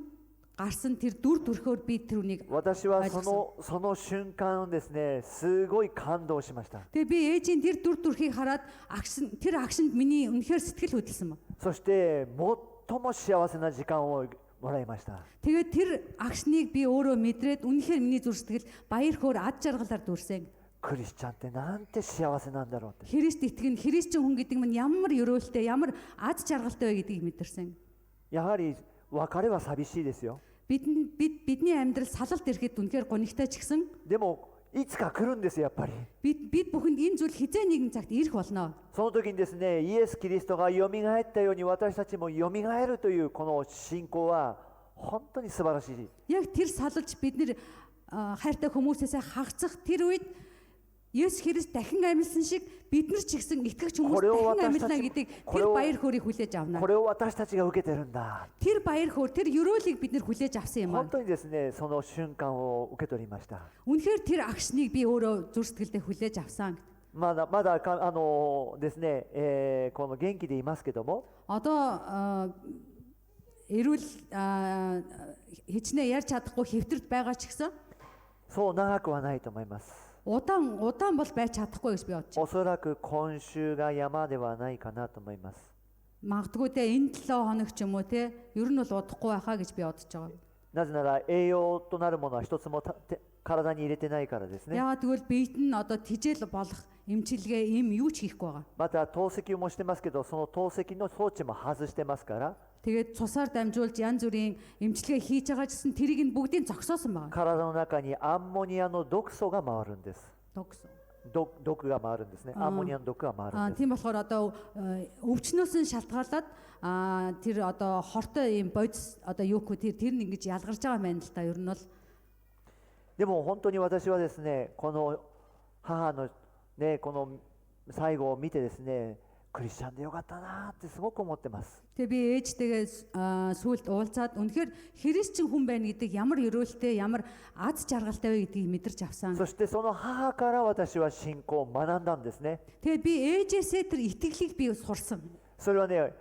гарсан тэр дүр төрхөөр би тэр үнийг 私はその瞬間ですね、すごい感動しました。 Тэгээ би ээжийн тэр дүр төрхийг хараад тэр агшинд миний үнэхээр сэтгэл хөдлсөн ба. そして最も幸せな時間をもらいました。 Тэгээд тэр агшныг би өөрөө мэдрээд үнэхээр миний зүр сэтгэл баяр хөөр ад жаргалаар дүрсэн. クリスチャンってなんて幸せなんだろうって。 Христ итгэн христчин хүн гэдэг нь ямар өрөөлтэй, ямар ад жаргалтай вэ гэдгийг мэдэрсэн. やはり別れは寂しいですよ。 Бидний амьдрал салалт ирэхэд үнэхээр гонигтай ч гэсэн でもいつか来るんですやっぱり。 бид бүхэнд энэ зүйл хизээ нэгэн цагт ирэх болно. その時にですね、イエス・キリストがよみがえったように私たちもよみがえるというこの信仰は本当に素晴らしい。 Яг тэр салалж бид нэр хайртай хүмүүсээс хагацах тэр үед Есүс Христ дахин амьлсан шиг бид нар ч гэсэн итгэгч хүмүүс Хороо дахин батастач- амьлна гэдэг тэр хороо- баяр хөөргийг хүлээж авна. これを私たちが受けてるんだ。 Тэр баяр хөөр, тэр ёроолыг бид нар хүлээж авсан юм аа. 本当にですね、その瞬間を受け取りました。 Үнэхээр тэр агшныг би өөрөө зүр сэтгэлдээ хүлээж авсан. まだですね、この元気でいますけども、 Одоо эрүүл хичнээн ярьж чадахгүй хэвтэрд байгаа ч гэсэн そう長くはないと思います。 удаан бол байж чадахгүй гэж би бодож байна. おそらく今週が山ではないかなと思います。 Магадгүй те энэ 7 хоног ч юм уу те ер нь бол удахгүй байхаа гэж би бодож байгаа. なぜなら栄養となるものは一つも体に入れてないからですね。 Яагаад тэгвэл биед нь одоо тижэл болох эмчилгээ юм юу ч хийхгүй байгаа. また透析もしてますけど、その透析の装置も外してますから、 Тэгээд цусаар дамжуулж янз бүрийн эмчилгээ хийж байгаа ч гэсэн тэрийг нь бүгдийг зогсоосон байгаа. 体の中にアンモニアの毒素が回るんです。 Тогсон. 毒が回るんですね。アンモニアの毒が回るんです。 Тийм болохоор одоо өвчнөөс нь шалтгаалаад тэр одоо хортой юм бодис одоо юу гэх тэр нь ингэж ялгарч байгаа юм байна л та ер нь бол. でも本当に私はですね、この母のね、この最後を見てですね、クリスチャンでよかったなってすごく思ってます。 Тэгээ би ээжтэйгээ сүулт уулзаад үнэхээр христчин хүн байна гэдэг ямар өрөөлтэй ямар аз жаргалтай вэ гэдгийг мэдэрч авсан. そしてその母から私は信仰を学んだんですね。 Тэгээ би ээжээсээ тэр итгэлийг би сурсан. それはね、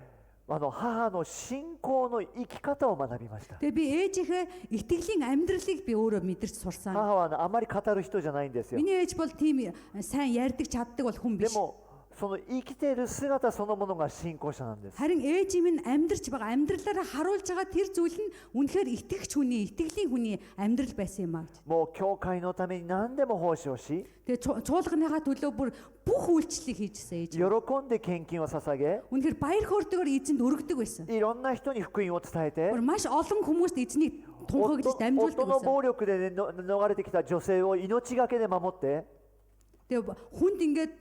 母の信仰の生き方を学びました。 Тэгээ би ээжийнхээ итгэлийн амьдралыг би өөрөө мэдэрч сурсан. 母はあまり語る人じゃないんですよ。 Миний ээж бол тийм сайн ярьдаг чаддаг бол хүн で биш. もその生きている姿そのものが信仰者なんです。 Харин ээж минь амьдрч байгаа амьдралаараа харуулж байгаа тэр зүйл нь үнэхээр итгэгч хүний, итгэлийн хүний амьдрал байсан юм аа. もう教会のために何でも奉仕をし、 Тэгээ чуулганыхаа төлөө бүр бүх үйлчлэлийг хийжсэн ээж. 喜んで献金を捧げ、 Үнэхээр баяр хөөртэйгээр эзэнд өргөдөг байсан. いろんな人に福音を伝えて、 Бүр маш олон хүмүүст эзнийг 夫 тунхаглаж дамжуулдаг の байсан. 暴力で、ね、逃れてきた女性を命がけで守って、 Тэгээ хүнд ингээд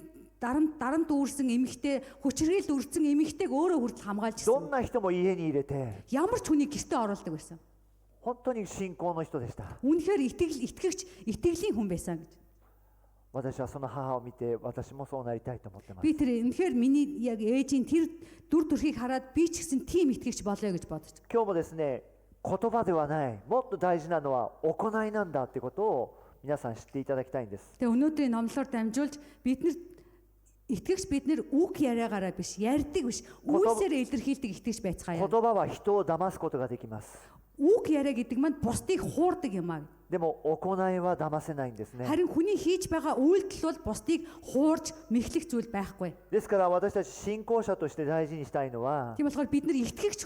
дарамт үүрсэн эмэгтэй, хүчрхийлд үрцэн эмэгтэйг өөрөө хүртэл хамгаалж ど гисэн. んな人も家に入れて、 Ямар ч хүнийг гэртээ оруулдаг байсан. 本当に信仰の人でした。 Үнэхээр итгэгч, итгэлийн хүн байсан гэж. 私はその母を見て、私もそうなりたいと思ってます。 Би тэр үнэхээр миний яг ээжийн тэр дүр төрхийг хараад би ч гэсэн тийм итгэгч болоё гэж бодож. 今日もですね、言葉ではない、もっと大事なのは行いなんだってことを皆さん知っていただきたいんです。 Тэгээ өнөөдрийн номлоор дамжуулж итгэгч бид нэр үг яриагаараа биш, ярьдаг биш, үйлсээр илэрхийлдэг итгэгч байцгаая. 言葉は人を騙すことができます。 Үг яриа гэдэг маань бусдыг хуурдаг юм аа. でも行いは騙せないんですね。 Харин хүний хийж байгаа үйлдэл бол бусдыг хуурж мэхлэх зүйл байхгүй. ですから私たち信仰者として大事にしたいのは、 Тийм болохоор бид нар итгэгч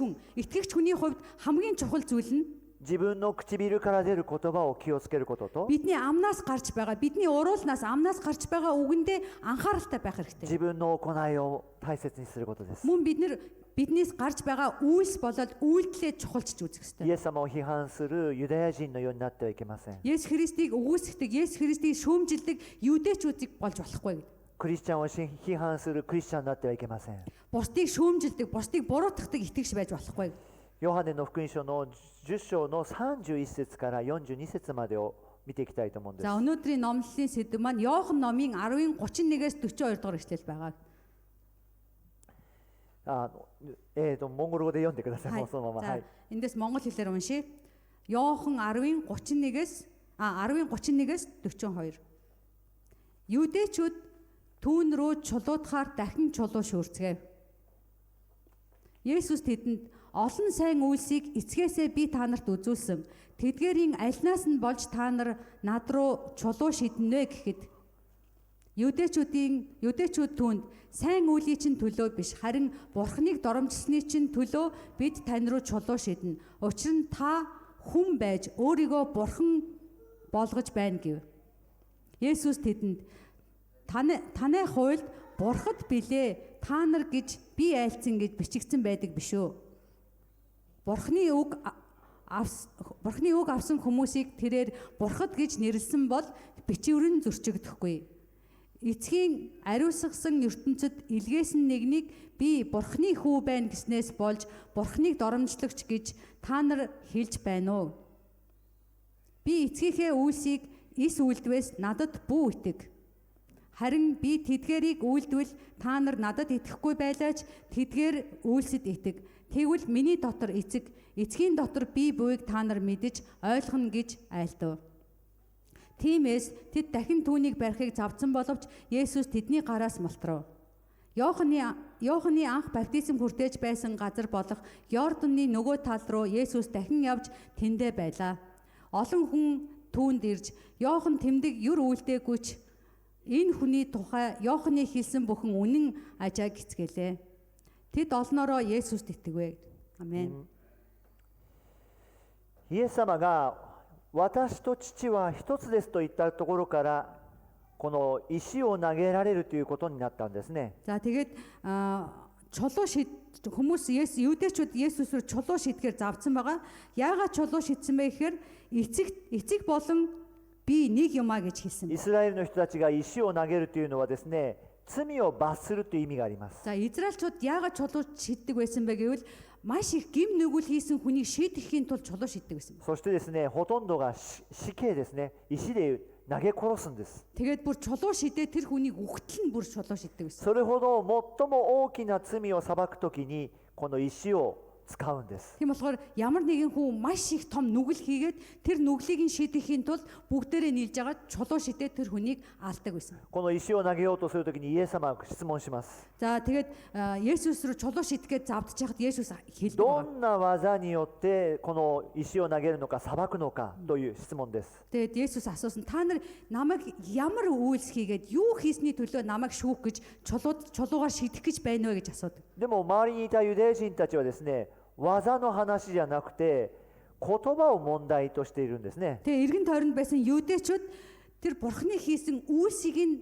хүний хувьд хамгийн чухал зүйл нь 自分の唇から出る言葉を気をつけることと、 бидний амнаас гарч байгаа, бидний уруулнаас амнаас гарч байгаа үгэндээ анхааралтай байх хэрэгтэй. 自分の行いを大切にすることです。 Мөн биднээс гарч байгаа үйлс болоод үйлдэлээ чухалчж үзэх イ ёстой. エス様を批判するユダヤ人のようになってはいけません。 Есүс Христийг үгүйсгдэг, Есүс Христийг шүүмжилдэг юудэчүүдийг болж болохгүй. クリスチャンを批判するクリスチャンになってはいけません。 Бусдыг шүүмжилдэг, бусдыг буруутгадаг итгэгч байж болохгүй. ヨハネの福音書の10章の31節から42節までを見ていきたいと思うんです。 За өнөөдрийн номлолын сэдэв маань Иохан номын 10-31-ээс 42 дугаар эшлэл байгаа. モンゴル語で読んでください。もうそのまま。は За い。 эндээс монгол хэлээр уншия. Иохан 10:31-ээс 42. Юудэчүүд түүн рүү чулуудахаар дахин чулуу шүүрцгээв. Есүс тэдэнд олон сайн үйлсийг эцгээсээ би та нарт үзүүлсэн. Тэдгээрийн альнаас нь болж та нар над руу чулуу шиднэ гэхэд Юудэчүүд түүнд сайн үлийн чинь төлөө биш, харин Бурхныг доромжилсны чинь төлөө бид тань руу чулуу шиднэ. Учир нь та хүн байж өөрийгөө Бурхан болгож байна гэв. Есүс тэдэнд таны хуйлд Бурхад билээ та нар гэж би айлцсан гэж бичигдсэн байдаг биш үү? Бурхны үг авсан хүмүүсийг тэрээр Бурхад гэж нэрлсэн бол бичвэрэн зөрчигдөхгүй. Эцгийн ариусгасан ертөнцид илгээсэн нэгнийг би Бурхны хүү байна гэснээс болж Бурхныг доромжлогч гэж та нар хэлж байна уу? Би эцгийнхээ үйлсийг эс үлдвээс надад бүү итэг. Харин би тэдгээрийг үйлдвэл та нар надад итгэхгүй байлаач тэдгээр үйлсэд итэг. Тэгвэл миний дотор эцгийн дотор би буйг та нар мэдэж ойлгоно гэж айлдав. Тиймээс тэд дахин түүнийг барихыг завдсан боловч Есүс тэдний гараас малтрав. Йоханны анх баптизм хүртээж байсан газар болох Йорданы нөгөө тал руу Есүс дахин явж тэндэ байлаа. Олон хүн түүнд ирж Йохан тэмдэг юр үйлдээгүйч энэ хүний тухай Йоханны хэлсэн бүхэн үнэн ажаа гисгэлээ. Тэд олноороо Есүст итгэвэ. Амен. イエス様が私と父は一つですと言ったところからこの石を投げられるということになったんですね。 За тэгээд чулуу хүмүүс юудэчүүд Есүс рүү чулуу шидгээр завдсан байгаа. Яагаад чулуу шидсэн бэ гэхээр эцэг болон би нэг юмаа гэж хэлсэн. イスラエルの人たちが石を投げるというのはですね、罪を罰するという意味があります。 За Израильчууд яагаад чулуу шиддэг байсан бэ гэвэл маш их гим нүгэл хийсэн хүнийг шийдэхийн тулд чулуу шиддэг байсан. そしてですね、ほとんどが死刑ですね。石で投げ殺すんです。 Тэгээд бүр чулуу шидээ тэр хүнийг үхтэл нь бүр чулуу шиддэг байсан. それほど最も大きな罪を裁くときにこの石を使うんです。 Тийм болохоор ямар нэгэн хүн маш их том нүгэл хийгээд тэр нүглийг нь шийдэхийн тулд бүгдээрээ нийлж байгаа чулуу шидээ тэр хүнийг алдаг байсан. この石を投げようとするときにイエス様は質問します。 За тэгээд Есүс рүү чулуу шидгээд завдж байхад Есүс хэлдэг ど байна. んな技によってこの石を投げるのか裁くのかという質問です。 Тэгээд Есүс асуусан та нар намайг ямар үйлс хийгээд юу хийсний төлөө намайг шүүх гэж чулуугаар шидэх гэж байна вэ гэж асуудаг. でも周りにいたユダヤ人たちはですね、技の話じゃなくて言葉を問題としているんですね。 Тэгээ эргэн тойронд байсан юудэчүүд тэр бурхны хийсэн үйлсийг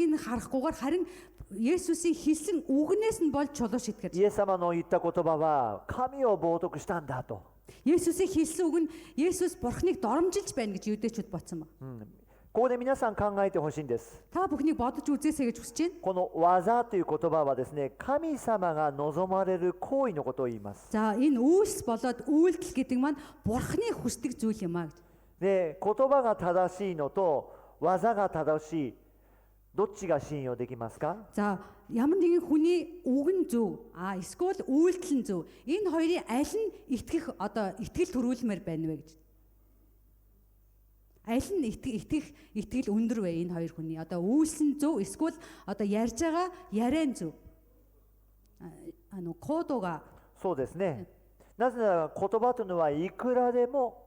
нь харахгүйгээр харин Есүсийн хэлсэн үгнээс нь болж чулуу шидгэж. イエス様の言った言葉は神を冒涜したんだと。 Есүсийн хэлсэн үг нь Есүс бурхныг доромжилж байна гэж юудэчүүд бодсон ба. ここで皆さん考えてほしいんです。 Та бүхнийг бодож үзээсэй гэж хүсэж байна. この技という言葉はですね、神様が望まれる行為のことを言います。 За энэ үйлс болоод үйлдэл гэдэг маань бурхны хүсдэг зүйл юм а гэж. で、言葉が正しいのと技が正しい、どっちが信用できますか？ За ямар нэгэн хүний үг нь зөв, эсвэл үйлдэл нь зөв. Энэ хоёрын аль нь итгэл төрүүлмээр байна вэ гэж. Аль нь итгэл өндөр вэ энэ хоёр хүний? Одоо үйлс нь зөв, эсвэл ярьж байгаа яриа нь зөв. 行動が そうですね。なぜなら言葉というのはいくらでも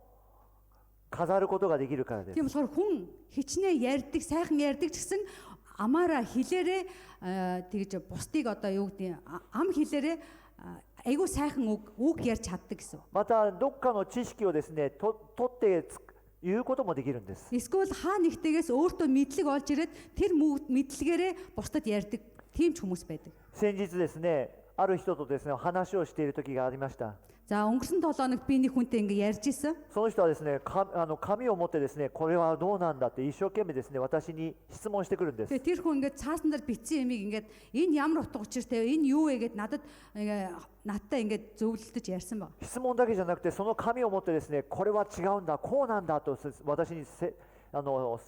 飾ることができるからです。 Тийм болохоор хүн хичнээн ярьдаг, сайхан ярьдаг ч гэсэн амаараа хэлээрээ тэгж бусдыг юу гэдэг ам хэлээрээ айгүй сайхан үг ярьж чаддаг гэсэн. またどっかの知識をですね、取って言うこともできるんです。 Эсвэл хаа нэгтээс өөртөө мэдлэг олж ирээд тэр мэдлэгээрээ бусдад ярьдаг тийм ч хүмүүс байдаг. 先日ですね、ある人とですね、話をしている時がありました。 За өнгөрсөн 7 хоногт би нэг хүнтэй ингэ ярьж исэн. その人はですね、紙を持ってですね、これはどうなんだって一生懸命ですね、私に質問してくるんです。 Тэгээ тэр хүн ингэ цаасан дээр битсэн ямиг ингэ энэ ямар утга учиртай вэ? Энэ юу вэ гэд надтай ингэ зөвлөлдөж ярьсан баг. 質問だけじゃなくて、その紙を持ってですね、これは違うんだ、こうなんだと私に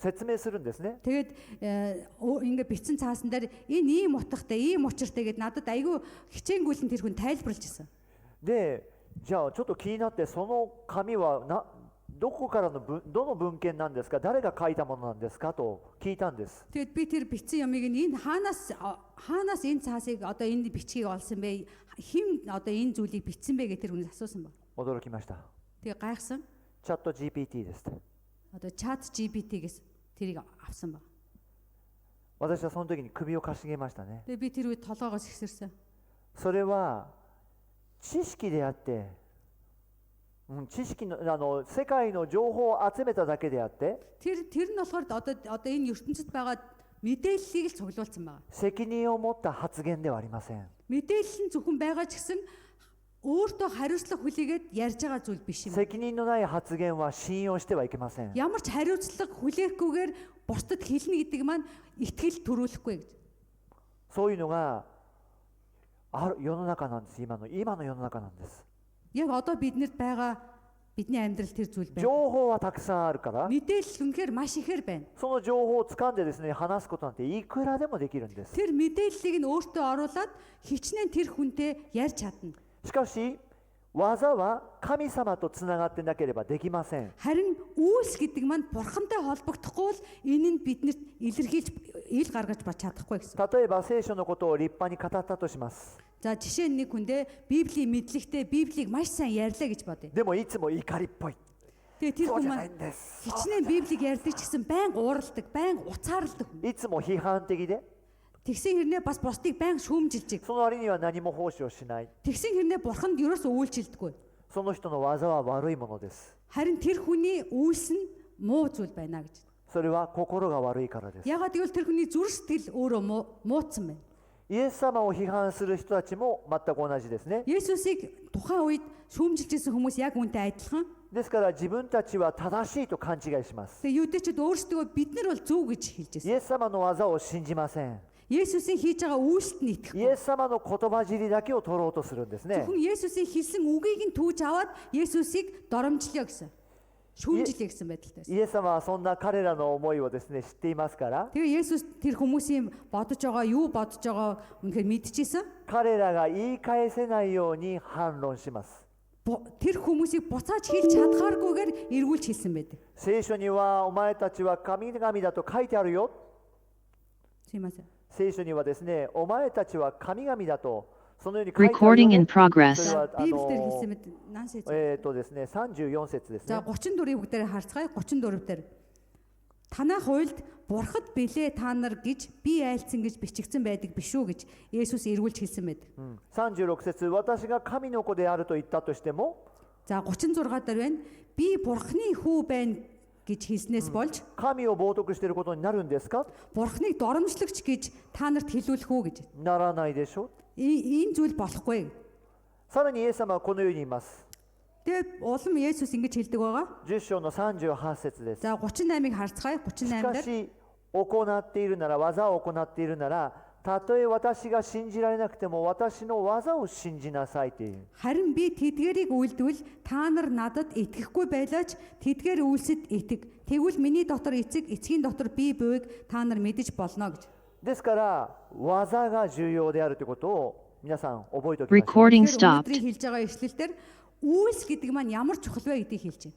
説明するんですね。 Тэгээд ингэ битсэн цаасан дээр энэ ийм утгатай, ийм учиртай гэд надад айгүй хичээнгүйлэн тэр хүн тайлбарлаж ирсэн. で、じゃあちょっと気になって、その紙はどこからのどの文献なんですか、誰が書いたものなんですかと聞いたんです。 Тэгээд би тэр битсэн ямиг энэ хаанаас энэ цаасыг энэ бичгийг олсон бэ? Хэн энэ зүйлийг битсэн бэ гэж тэр хүнээс асуусан баг. 驚きました。 Тэгээ гайхсан. チャット GPT です。 Chat GPT-гээс тэрийг авсан баг. 私はその時に首をかしげましたね。 Тэгээ би тэр үед толгоогоос ихсэрсэн. それは知識であって、知識の世界の情報を集めただけであって、 Тэр нь болохоор энэ ертөнцид байгаа мэдээллийг л цуглуулсан байгаа. 責任を持った発言ではありません。 Мэдээлэл нь зөвхөн байгаа ч гэсэн өөртөө хариуцлага хүлээгээд ярьж байгаа зүйл биш юм. 責任のない発言は信用してはいけません。 Ямар ч хариуцлага хүлээхгүйгээр бусдад хэлнэ гэдэг маань итгэл төрүүлэхгүй гэж. そういうのが世の中なんです。今の世の中なんです。 Яг одоо биднэрт байгаа бидний амьдрал тэр зүйл 情 байна. 報はたくさんあるから、 Мэдээлэл үнэхээр маш ихээр байна. その情報を掴んでですね、話すことなんていくらでもできるんです。 Тэр мэдээллийг нь өөртөө оруулаад хичнээн тэр хүнтэй ярьж чадна. しかし、技は神様とつながってなければできません。 Харин үүс гэдэг маань бурхантай холбогдохгүй бол энэ нь биднэрт илэрхийлж ил гаргаж чадахгүй гэсэн. 例えば聖書のことを立派に語ったとします。 За жишээ нь нэг хүндээ Библийн мэдлэгтэй Библийг маш сайн ярьлаа гэж бодъё. でもいつも怒りっぽい。 Тэгээ тэр そう хүн じゃな маань いんです。 хичнээн Библийг ярьдаг ч гэсэн байнга ууралдаг, байнга уцаарладаг хүн. いつも批判的で、 Тэгсэн хэрнээ бас бусдыг байнга шүүмжилдэг. その割には何も奉仕をしない。 Тэгсэн хэрнээ бурханд ерөөсөө үйлчилдэггүй. その人の技は悪いものです。 Харин тэр хүний үйлс нь муу зүйл байна гэж. それは心が悪いからです。 Ягаад гэвэл тэр хүний зүрх сэтгэл өөрөө муудсан байна. イエス様を批判する人たちも全く同じですね。 Есүсийг тухайн үед шүүмжилжсэн хүмүүс яг үүнтэй адилхан. ですから自分たちは正しいと勘違いします。 Тэгээ юудэчд өөрсдөө бид нар бол зөв гэж хэлж イ байсан. エス様の技を信じません。 Есүсийн хийж байгаа үйлсэд нь イ итгэхгүй. エス様の言葉尻だけを取ろうとするんですね。 Зөвхөн Есүсийн хэлсэн үгийг нь түүж аваад Есүсийг доромжлё гэсэн. Шүүмжилье гэсэн байдалтай байсан. イエス様はそんな彼らの思いをですね知っていますから、 Тэгээ Есүс тэр хүмүүсийн бодож байгаа юу бодож байгаа үнэхээр мэдчихсэн. 彼らが言い返せないように反論します。 Тэр хүмүүсийг буцааж хэлж чадхааргүйгээр эргүүлж хэлсэн байдаг. 聖書にはお前たちは神々だと書いてあるよ。 Симасэ. 聖書にはですね、お前たちは神々だとそのように書いてあるよ Recording ね in。progress. それは Библиэр хэлсэн мэт нан сэз. ですね、34節です За ね。 34-ийг бүгдээр харцгаая. 34 дээр. Танах хуйлд бурхад билээ та нар гэж би айлцсан гэж бичигдсэн байдаг биш үү гэж Есүс эргүүлж хэлсэн байдаг. 36節、私が神の子であると言ったとしても、 За 36 дээр байна. Би бурхны хүү байна гэж хэлснээс болж 神を冒涜していることになるんですか？ бурхныг доромжлогч гэж та нарт хэлүүлэх үү гэж. ならないでしょ。 Энэ зүйл болохгүй. さらにイエス様はこのように言います。 Тэгээ улам Есүс ингэж хэлдэг байгаа. 10章の38節です。 За 38-ыг харцгаая. し 38 か дээр. し行っているなら、技を行っているなら、たとえ私が信じられなくても私の技を信じなさいという。 Харин би тэдгэрийг үйлдвэл та нар надад итгэхгүй байлаач тэдгээр үйлсэд итэг. Тэгвэл миний дотор эцэг, эцгийн дотор би буйг та нар мэдэж болно гэж. ですから技が重要であるということを皆さん覚えておきましょう。 Recording Тэр stopped. өнөөдрийн хэлж байгаа ишлэлээр үйлс гэдэг маань ямар чухал вэ гэдгийг хэлж байна.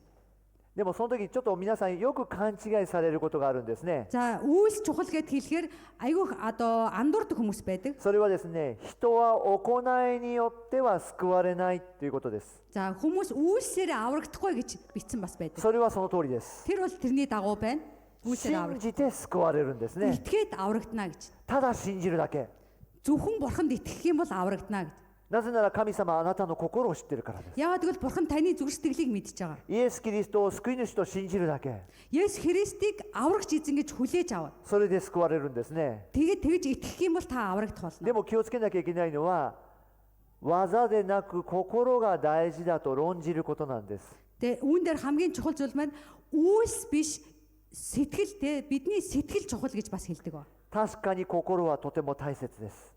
でもその時ちょっと皆さんよく勘違いされることがあるんですね。 За үйлс чухал гэд хэлэхээр айгүй одоо андуурдаг хүмүүс байдаг. それはですね、人は行いによっては救われないということです。 За хүмүүс үйлсээр аврагдахгүй гэж бичсэн бас байдаг. それはその通りです。 Тэр бол тэрний дагуу байна. Үйлсээр 信 аврагдана. じて救われるんですね。 Итгээд аврагдана гэж. ただ信じるだけ。 Зөвхөн бурханд итгэх юм бол аврагдана гэж. なぜなら神様はあなたの心を知っているからです。 Яагаад гэвэл бурхан таны зүрх сэтгэлийг мэдж байгаа. イエス・キリストを救い主と信じるだけ。 Есүс Христийг аврагч эзэн гэж хүлээж аваад それで救われるんですね。 тэгж итгэх юм бол та аврагдах で болно. も気をつけなきゃいけないのは、技でなく心が大事だと論じることなんです。 Тэгээ үүн дээр хамгийн чухал зүйл маань үйлс биш сэтгэл те бидний сэтгэл чухал гэж бас хэлдэг ба. 確かに心はとても大切です。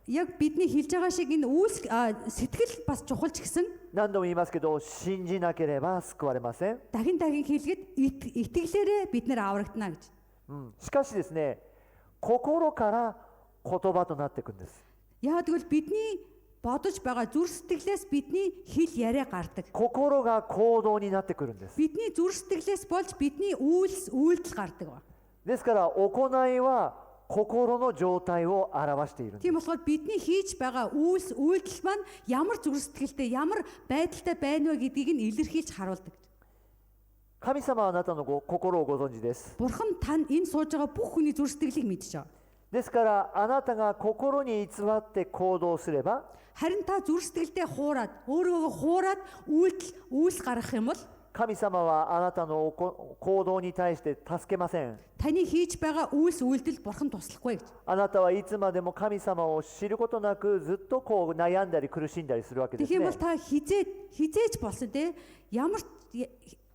Яг бидний хэлж байгаа шиг энэ үйлс сэтгэл бас чухал ч гэсэн 何度も言いますけど、信じなければ救われません。 дахин хэлгээд итгэлээрээ бид нэр аврагдана гэж. しかしですね、心から言葉となっていくんです。 Яагаад гэвэл бидний бодож байгаа зүрх сэтгэлээс бидний хэл яриа гардаг. 心が行動になってくるんです。 Бидний зүрх сэтгэлээс болж бидний үйлдэл гардаг ба. ですから行いは心の状態を表しているんです。 Тийм болохоор бидний хийж байгаа үйлдэл маань ямар зүрх сэтгэлтэй, ямар байдалтай байна вэ гэдгийг нь илэрхийлж харуулдаг. 神様はあなたの心をご存知です。 Бурхан тань энэ сууж байгаа бүх хүний зүрх сэтгэлийг мэдж байгаа. ですからあなたが心に偽って行動すれば、 Харин та зүрх сэтгэлдээ хуураад, өөрийгөө хуураад үйлс гаргах юм бол 神様はあなたの行動に対して助けません。 таны хийж байгаа үйлдэл Бурхан туслахгүй гэж. あなたはいつまでも神様を知ることなくずっとこう悩んだり苦しんだりするわけです Тэгэх юм ね бол。та хизээж болсон те ямар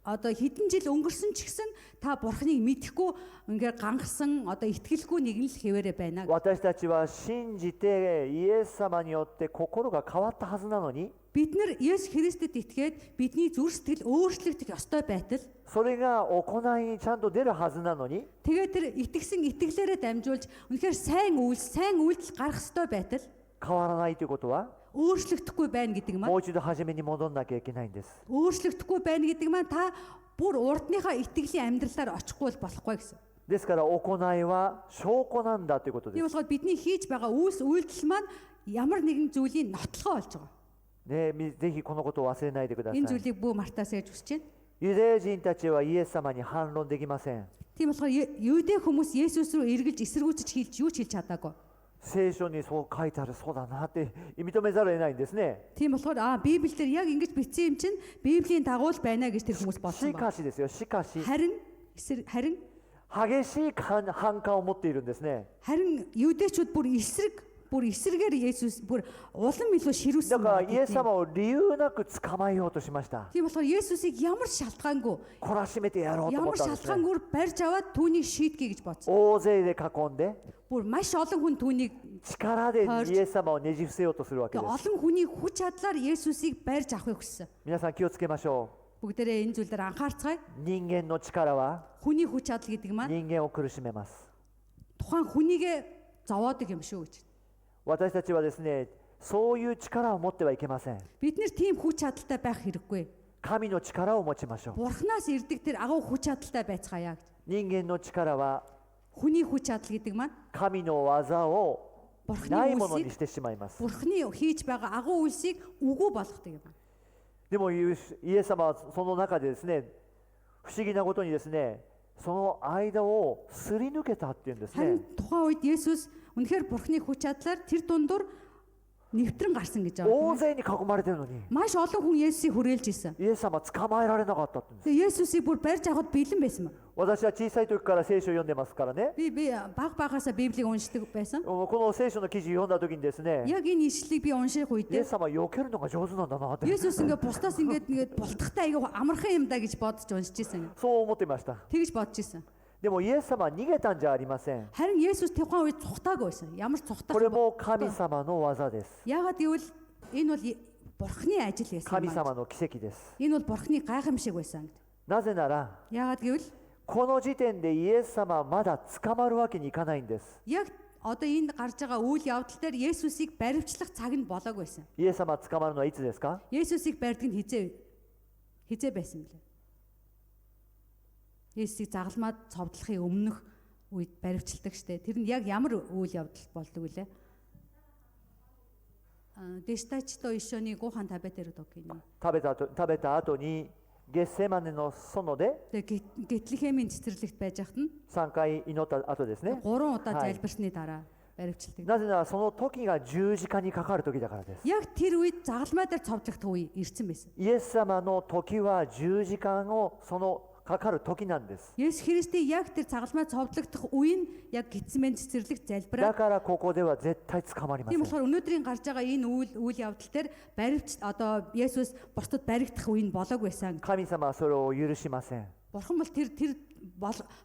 одоо хэдэн жил өнгөрсөн ч гэсэн та бурхныг мэдэхгүй ингээд гангарсан одоо итгэлгүй нэг л хэвээрээ байна. 私たちは信じてイエス様によって心が変わったはずなのに、 Бид нар Есүс Христэд итгээд бидний зүрх сэтгэл өөрчлөгдөх ёстой байтал それが行いにちゃんと出るはずなのに、 тэгээд тэр итгэсэн итгэлээрээ дамжуулж үнэхээр сайн үйлдэл гарах ёстой байтал 変わらないということは、 өөрчлөгдөхгүй байна гэдэг も маань う一度初めに戻んなきゃいけないんです。 өөрчлөгдөхгүй байна гэдэг маань та бүр урдныхаа итгэлийн амьдралаар очихгүй бол болохгүй гэсэн. ですから行いは証拠なんだということで Тийм す。 болохоор бидний хийж байгаа үйлдэл маань ямар нэгэн зүйлийн нотлохоо болж байгаа. ね、ぜひこのことを忘れないでください。 Энэ зүйлийг бүү мартаасаа гэж хүсэж байна. ユダヤ人たちはイエス様に反論できません。 Тийм болохоор юудэ хүмүүс Есүс рүү эргэлж эсэргүүцэж хэлж юу ч хэлж чадаагүй. 聖書にそう書いてあるそうだなって認めざるを得ないんですね。 Тийм болохоор Библиэлд яг ингэж бичсэн юм чинь Библийн дагуу л байна гэж тэр хүмүүс し болсон か байна. しですよ、しかし Харин 激しい反感を持っているんですね。 юудэчүүд бүр эсрэгээр Есүс бүр улам илүү だ ширүүсэн から байна. イエス様を理由なく捕まえようとしました。 Тийм болохоор Есүсийг ямар шалтгаангүй 懲らしめてやろうと思 ямар ったんですね。 шалтгаангүйгээр барьж аваад түүнийг шийтгэе гэж бодсон. 大勢で囲んで Бүр маш олон хүн түүнийг 力でイエス様をねじ伏せようとするわけです。 олон хүний хүч чадлаар Есүсийг барьж авахыг хүссэн. 皆さん気をつけましょ Бүгдээрээ энэ зүйл дээр анхаарцгаая. う。人間の力は Хүний хүч чадал гэдэг маань 人間を苦しめます。 тухайн хүнийгээ зовоодог юм шүү гэж. 私たちはですね、そういう力を持ってはいけません。 Бид нэр тийм хүч чадалтай байх хэрэггүй. 神の力を持ちましょう。 Бурханаас ирдэг тэр агуу хүч чадалтай байцгаая гэж. 人間の力は Хүний хүч чадал гэдэг маань 神の技を Бурханы ないものに үйлсийг してしまいます。 Бурханы хийж байгаа агуу үйлсийг үгүй болгодог юм. でもイエス様はその中でですね、不思議なことにですね、その間をすり抜けたっていうんですね。 Харин тухайн үед Есүс үнэхээр Бурханы хүч чадлаар тэр дундуур нэвтрэн гарсан гэж 大 байгаа. 勢に囲まれてるのに Маш олон хүн Есүсийг хүрээлж исэн. イエス様は捕まえられなかったって言うんです。 Тэгээ Есүсийг бүр барьж авахд бэлэн байсан юм. 私は小さい時から聖書を読んでますからね。 Би багасаа Библийг уншдаг байсан. この聖書の記事を読んだ時にですね、 Яг энэ ишлэлийг би унших イエ үедээ ス様は避けるのが上手なんだなって Есүс ингээ бусдаас ингээд бултахтай айгүй амархан юм да гэж бодож уншиж исэн. そう思っていました。 Тэгж бодож исэн. でもイエス様は逃げたんじゃありません。 Харин Есүс тухайн үед цухтаагүй байсан. Ямар цухтах これも神様の技です。 Яагаад гэвэл энэ бол Бурханы ажил байсан 神 юм 様 байна. の奇跡です。 Энэ бол Бурханы гайхамшиг байсан. なぜなら Яагаад гэвэл この時点でイエス様はまだ捕まるわけにいかないんです。 яг одоо энэ гарч байгаа үйл явдал дээр Есүсийг баривчлах цаг нь болоогүй байсан. イエス様は捕まるのはいつですか？ Есүсийг барьдаг нь хизээ байсан бэлээ. Есүсийг загалмаад цовдлохын өмнөх үед баривчилдаг штэ. Тэр нь яг ямар үйл явдал болдог вүлээ? Дестач то一緒にご飯食べてる時に 食べた後にゲッセマネの園で тэгээ Гетлихемийн цэцэрлэгт байж хат нь 3回祈った後ですね。 3 удаа Хай. залбирсны дараа баривчилдаг. なぜならその時が十字架にかかる時だからです。 Яг тэр үед загалмай дээр цовдлох үе ирсэн байсан. イエス様の時は十字架のそのかかる時なんです。 Есүс Христийн яг тэр загалмай цовдлогдох үе нь яг Гетсемэн цэцэрлэгт だ залбираад からここでは絶対捕まりませ тийм ん。 болохоор өнөөдрийн гарч байгаа энэ үйл явдал дээр баривч одоо Есүс бусдад баригдах үе нь болоог байсан. 神様はそれを許しません。 Бурхан бол тэр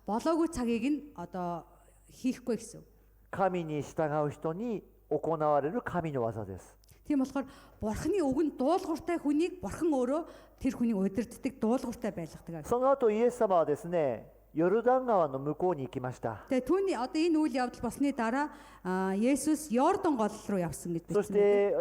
болоогүй цагийг нь одоо хийхгүй гэсэн. 神に従う人に行われる神の技です。 Тийм болохоор Бурханы үгэнд дуулууртай хүнийг Бурхан өөрөө тэр хүнийг удирддаг дуулууртай байлгадаг. その後イエス様はですね、ヨルダン川の向こうに行きました。 Тэгээ түүний одоо энэ үйл явдал болсны дараа Есүс Йордан гол руу явсан гэж そし бичсэн. て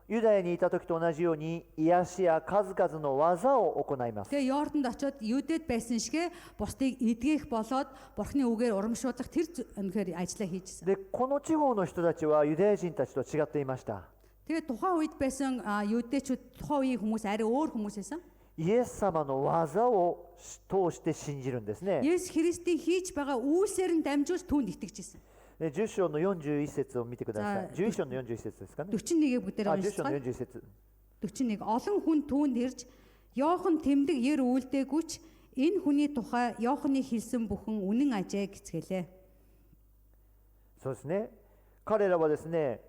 ユダヤにいた時と同じように癒しや数々の技を行います。 Тэгээ Йорданд очиод Юдэд байсан шигэ бусдыг эдгэх болоод Бурханы үгээр урамшуулах тэр үнэхээр ажиллаа хийжсэн. で、この地方の人たちはユダヤ人たちと違っていました。 Тэгээ тухайн үед байсан Юдэчүүд тухайн үеийн хүмүүс арай өөр хүмүүс байсан. イエス様の技を通して信じるんですね。 Есүс Христийн хийж байгаа үйлсээр нь дамжуулж түүнд итгэжсэн. で10章の41節を見てください。さあ11章の41節ですかね。 41-ийг бүгдээр 10章の уншицгаая. 41節。 41 олон хүн түүнд ирж Йохан тэмдэг ер үйлдээгүйч энэ хүний тухай Йоханы хэлсэн бүхэн үнэн ажээ гэцгэлээ. そうですね。彼らはですね、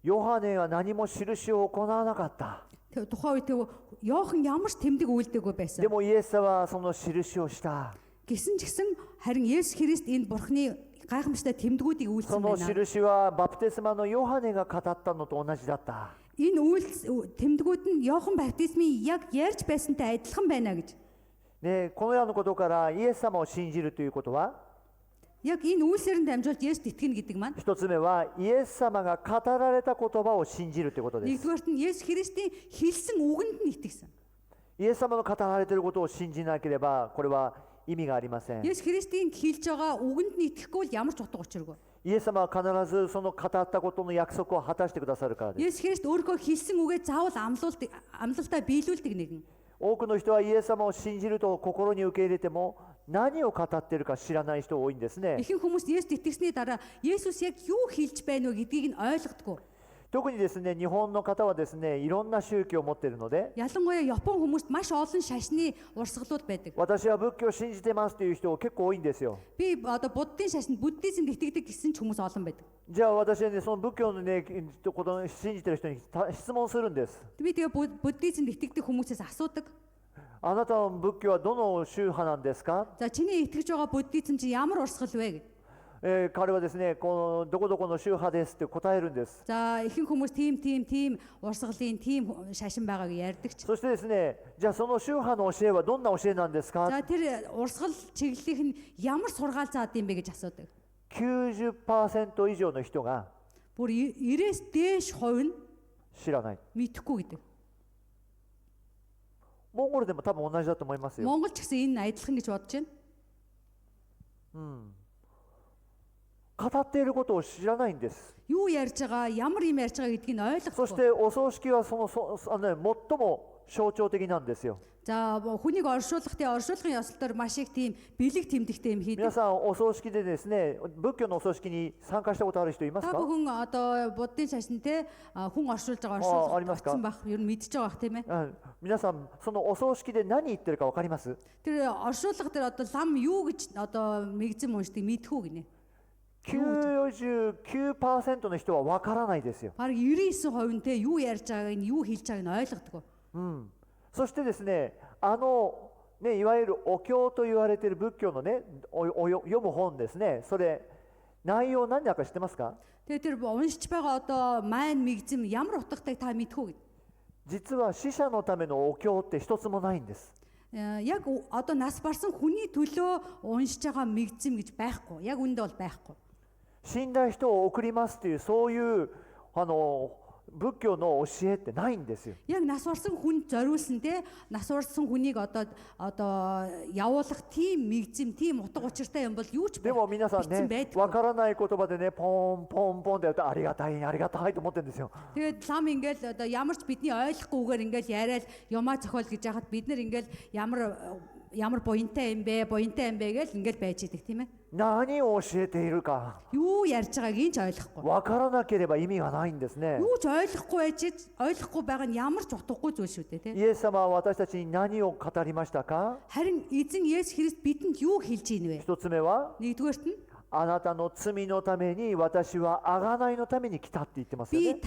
ヨハネは何も印を行わなかった。тухайн үед Йохан ямар ч тэмдэг үйлдэггүй байсан. でもイエス様はその印をした。 Гэсэн ч гэсэн харин Есүс Христ энэ Бурхны гайхамшигтай тэмдгүүдийг そ үйлдсэн の байна. 印はバプテスマのヨハネが語ったのと同じだった。 Энэ тэмдгүүд нь Йохан баптизмын яг ярьж байсантай адилхан байна гэж. ね、このようなことからイエス様を信じるということは、 Яг энэ үйлсээр нь дамжуулж Есүст итгэнэ гэдэг маань 一つ目はイエス様が語られた言葉を信じるということです。 нэгдүгээрт нь Есүс Христийн хэлсэн үгэнд нь итгэсэн. イエス様の語られていることを信じなければこれは意味がありません。 Есүс Христийн хэлж байгаа үгэнд нь итгэхгүй бол ямар ч утга учиргүй. イエス様は必ずその語ったことの約束を果たしてくださるからです。 Есүс Христ өөрийнхөө хэлсэн үгээ заавал амлалтаа биелүүлдэг нэгэн. 多くの人はイエス様を信じると心に受け入れても何を語っているか知らない人多いんですね。 Ихэнх хүмүүс Есүст итгэсний дараа Есүс яг юу хэлж байна вэ гэдгийг нь ойлгодгүй. 特にですね、日本の方はですね、いろんな宗教を持っているので、 Ялангуяа Япон хүмүүст маш олон шашны урсгалууд байдаг. 私は仏教を信じてますという人結構多いんですよ。 Би одоо буддийн шашинд буддизмд итгэдэг гэсэн ч хүмүүс олон байдаг. じゃあ私はね、その仏教のね、ことを信じている人に質問するんです。 Би тэгээ буддизмд итгэдэг хүмүүсээс асуудаг. あなたの仏教はどの宗派なんですか？ За чиний итгэж байгаа буддизм чи ямар урсгал вэ гэж. 彼はですね、このどこどこの宗派ですって答えるんです。 За ихэнх хүмүүс тийм урсгалын тийм шашин байгааг ярьдаг ч. そしてですね、じゃあその宗派の教えはどんな教えなんですか？ За тэр урсгал чиглэлийнх нь ямар сургаал заад юм бэ гэж асуудаг. 90% 以上の人が Бүр 90-ээс дээш хувь нь 知らない。 мэдэхгүй гэдэг. モンゴルでも多分同じだと思いますよ。 Монгол ч гэсэн энэ адилхан гэж бодож байна. 語っていることを知らないんです。 Юу ярьж байгаа, ямар юм ярьж байгаа гэдгийг нь そし ойлгохгүй. てお葬式は最も象徴的なんですよ。 За хүнийг оршуулгын ёслолоор маш их тийм бэлэг тэмдэгтэй юм 皆 хийдэг. さんお葬式でですね、仏教のお葬式に参加したことある人います Та か？ бүхэн одоо буддийн шашин те хүн оршуулж байгааありますか? оршуулгын бах ер нь мэдчихэж байгаа бах тийм ээ. 皆さんそのお葬式で何言ってるか分かります？ Тэр оршуулга дээр одоо лам юу гэж одоо мэгзэм уншдаг мэдхүү гинэ. 99% の人は分からないですよ。 Бараг 99% нь те юу ярьж байгааг нь юу хэлж байгааг нь ойлгодоггүй. そしてですね、ね、いわゆるお経と言われている仏教のね、読む本ですね。それ内容何だか知ってますか？ Тэгээ тэр уншиж байгаа одоо маань мэгзэм ямар утгатай та мэдхүү гэд. 実は死者のためのお経って一つもないんです。 Яг одоо нас барсан хүний төлөө уншиж байгаа мэгзэм гэж байхгүй. Яг үүндээ бол байхгүй. 死んだ人を送りますというそういう仏教の教えってないんですよ。 Яг нас барсан хүн зориулсан те нас барсан хүнийг одоо явуулах тийм мэгзэм тийм утга учиртай юм бол юу ч でも皆さんね、 байдаггүй. わからない言葉でね、ポンポンポンってやってありがたいありがたいと思ってるんですよ。 Тэгээд лам ингээл одоо ямар ч бидний ойлгохгүйгээр ингээл яриад юмаа зохиол гэж яхад бид нар ингээл ямар буянтай юм бэ гэж ингээл байж идэг тийм ээ. 何を教えているか Юу ярьж байгааг нь ч ойлгохгүй. わからなければ意味がないんですね。 Юу ч ойлгохгүй байгаа нь ямар ч утгагүй зүйл шүү дээ тийм. イエス様は私たちに何を語りましたか？ Харин эзэн Есүс Христ бидэнд юу хэлж ийн вэ? 一つ目は Нэгдүгээрт нь あなたの罪のために私は贖いのために来たって言ってますよ би ね。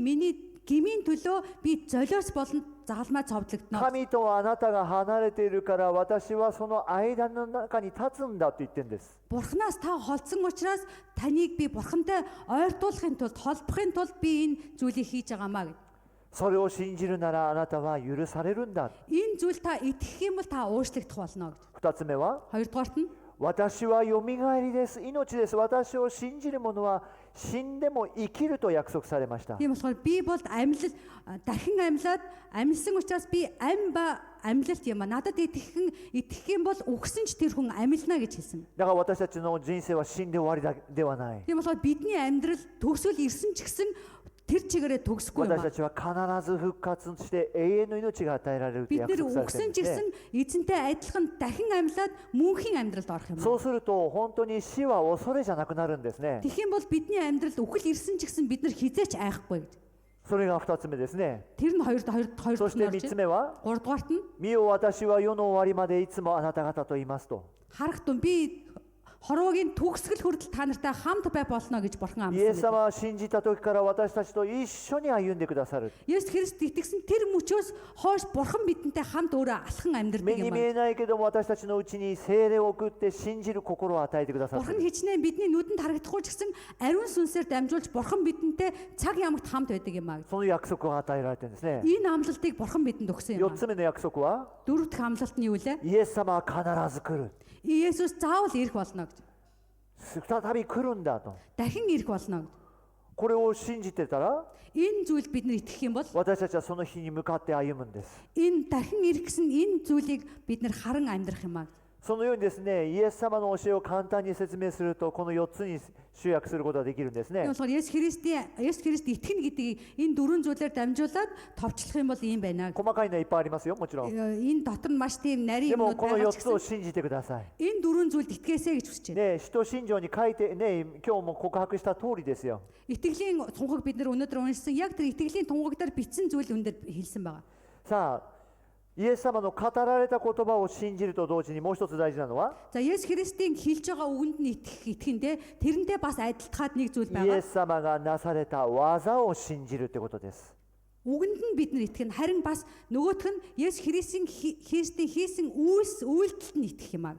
миний гмийн төлөө би золиос болон загалмай цовдлогдно. 神とあなたが離れているから私はその間の中に立つんだって言ってるんです。 Бурханаас та холдсон учраас таныг би бурхантай ойртуулахын тулд холбохын тулд би энэ зүйлийг хийж байгаамаа гэв. それを信じるならあなたは許されるんだ。 Энэ зүйл та итгэх юм бол та уучлагдах болно гэж. 二つ目は Хоёрдугаарт нь 私はよみがえりです。命です。私を信じる者は死んでも生きると約束されました。 тийм болохоор би бол дахин амьлаад амьсан учраас би амьлалт юм а. Надад итгэх юм бол үхсэн ч тэр хүн амьлна гэж хэлсэн. だから私たちの人生は死んで終わりだではない。 Тийм болохоор бидний амьдрал төгсгөл ирсэн ч гэсэн тэр чигээрээ төгсөхгүй юм 私 а. たちは必ず復活して永遠の命が与えられると Бид 約 нэр 束されてい үхсэн る ч んですね。 гэсэн эзэнтэй адилхан дахин амьлаад мөнхийн амьдралд орох юм а. そうすると本当に死は恐れじゃなくなるんですね。 Тэгэх юм бол бидний амьдралд үхэл ирсэн ч гэсэн бид нар хизээч айхгүй гэж. それが二つ目ですね。 Тэр нь хоёр そして三つ目は гуравдугаарт нь 見よ私は世の終わりまでいつもあなた方と言いますと。 харах тун би хорвоогийн төгсгөл хүртэл та нартай хамт бай болно гэж бурхан イエス амласан. 様は信じた時から私たちと一緒に歩んでくださる。 Есүс Христ итгэсэн тэр мөчөөс хойш бурхан бидэнтэй хамт өөрөө алхан амьдардаг 目に юм 見 аа. えないけども私たちのうちに聖霊を送って信じる心を与えてくださっ Бурхан ている。 хичнээн бидний нүдэнд харагдахгүй ч гэсэн ариун сүнсээр дамжуулж бурхан бидэнтэй цаг ямагт хамт байдаг юм аа. その約束が与えられてるんですね。 Энэ амлалтыг бурхан бидэнд өгсөн юм 4 аа. つ目の約束は Дөрөв дэх амлалт нь юу вэ? イエス様は必ず来る。 Есүс заавал ирэх болно гэж. 再び来るんだと。 Дахин ирэх болно гэж. これを信じてたら Энэ зүйлд бид нар итгэх юм бол 私たちはその日に向かって歩むんです。 энэ дахин ирэх гэсэн энэ зүйлийг бид нар харан амьдрах юм аа. そのようにですね、イエス様の教えを簡単に説明するとこの4つに集約することができるんですね。 Энэ болохоор Есүс Христ итгэнэ гэдгийг энэ дөрвөн зүйлээр дамжуулаад товчлох юм бол ийм байна. 細かいのはいっぱいありますよ、もちろん。 Энэ дотор нь маш тийм で нарийн も юмнууд この байгаа 4 ч つを гэсэн 信じてください。 энэ дөрвөн зүйлд итгээсэй гэж хүсэж байна. ね、使徒信条に書いてね、今日も告白した通りですよ。 Итгэлийн тунхаг бид нар өнөөдөр уншсан яг тэр итгэлийн тунхагтаар бичсэн зүйл өндөр хэлсэн байгаа. さあ、イエス様の語られた言葉を信じると同時にもう一つ大事なのは、 За Есүс Христийн хэлж байгаа үгэнд нь итгэхиндээ тэрнтэй бас адилтгаад нэг зүйл イエ байгаа. ス様がなされた技を信じるってことです。 Үгэнд нь бид нар итгэх нь харин бас нөгөөх нь Есүс Христийн хийсэн үйлдэлд нь итгэх юм аа.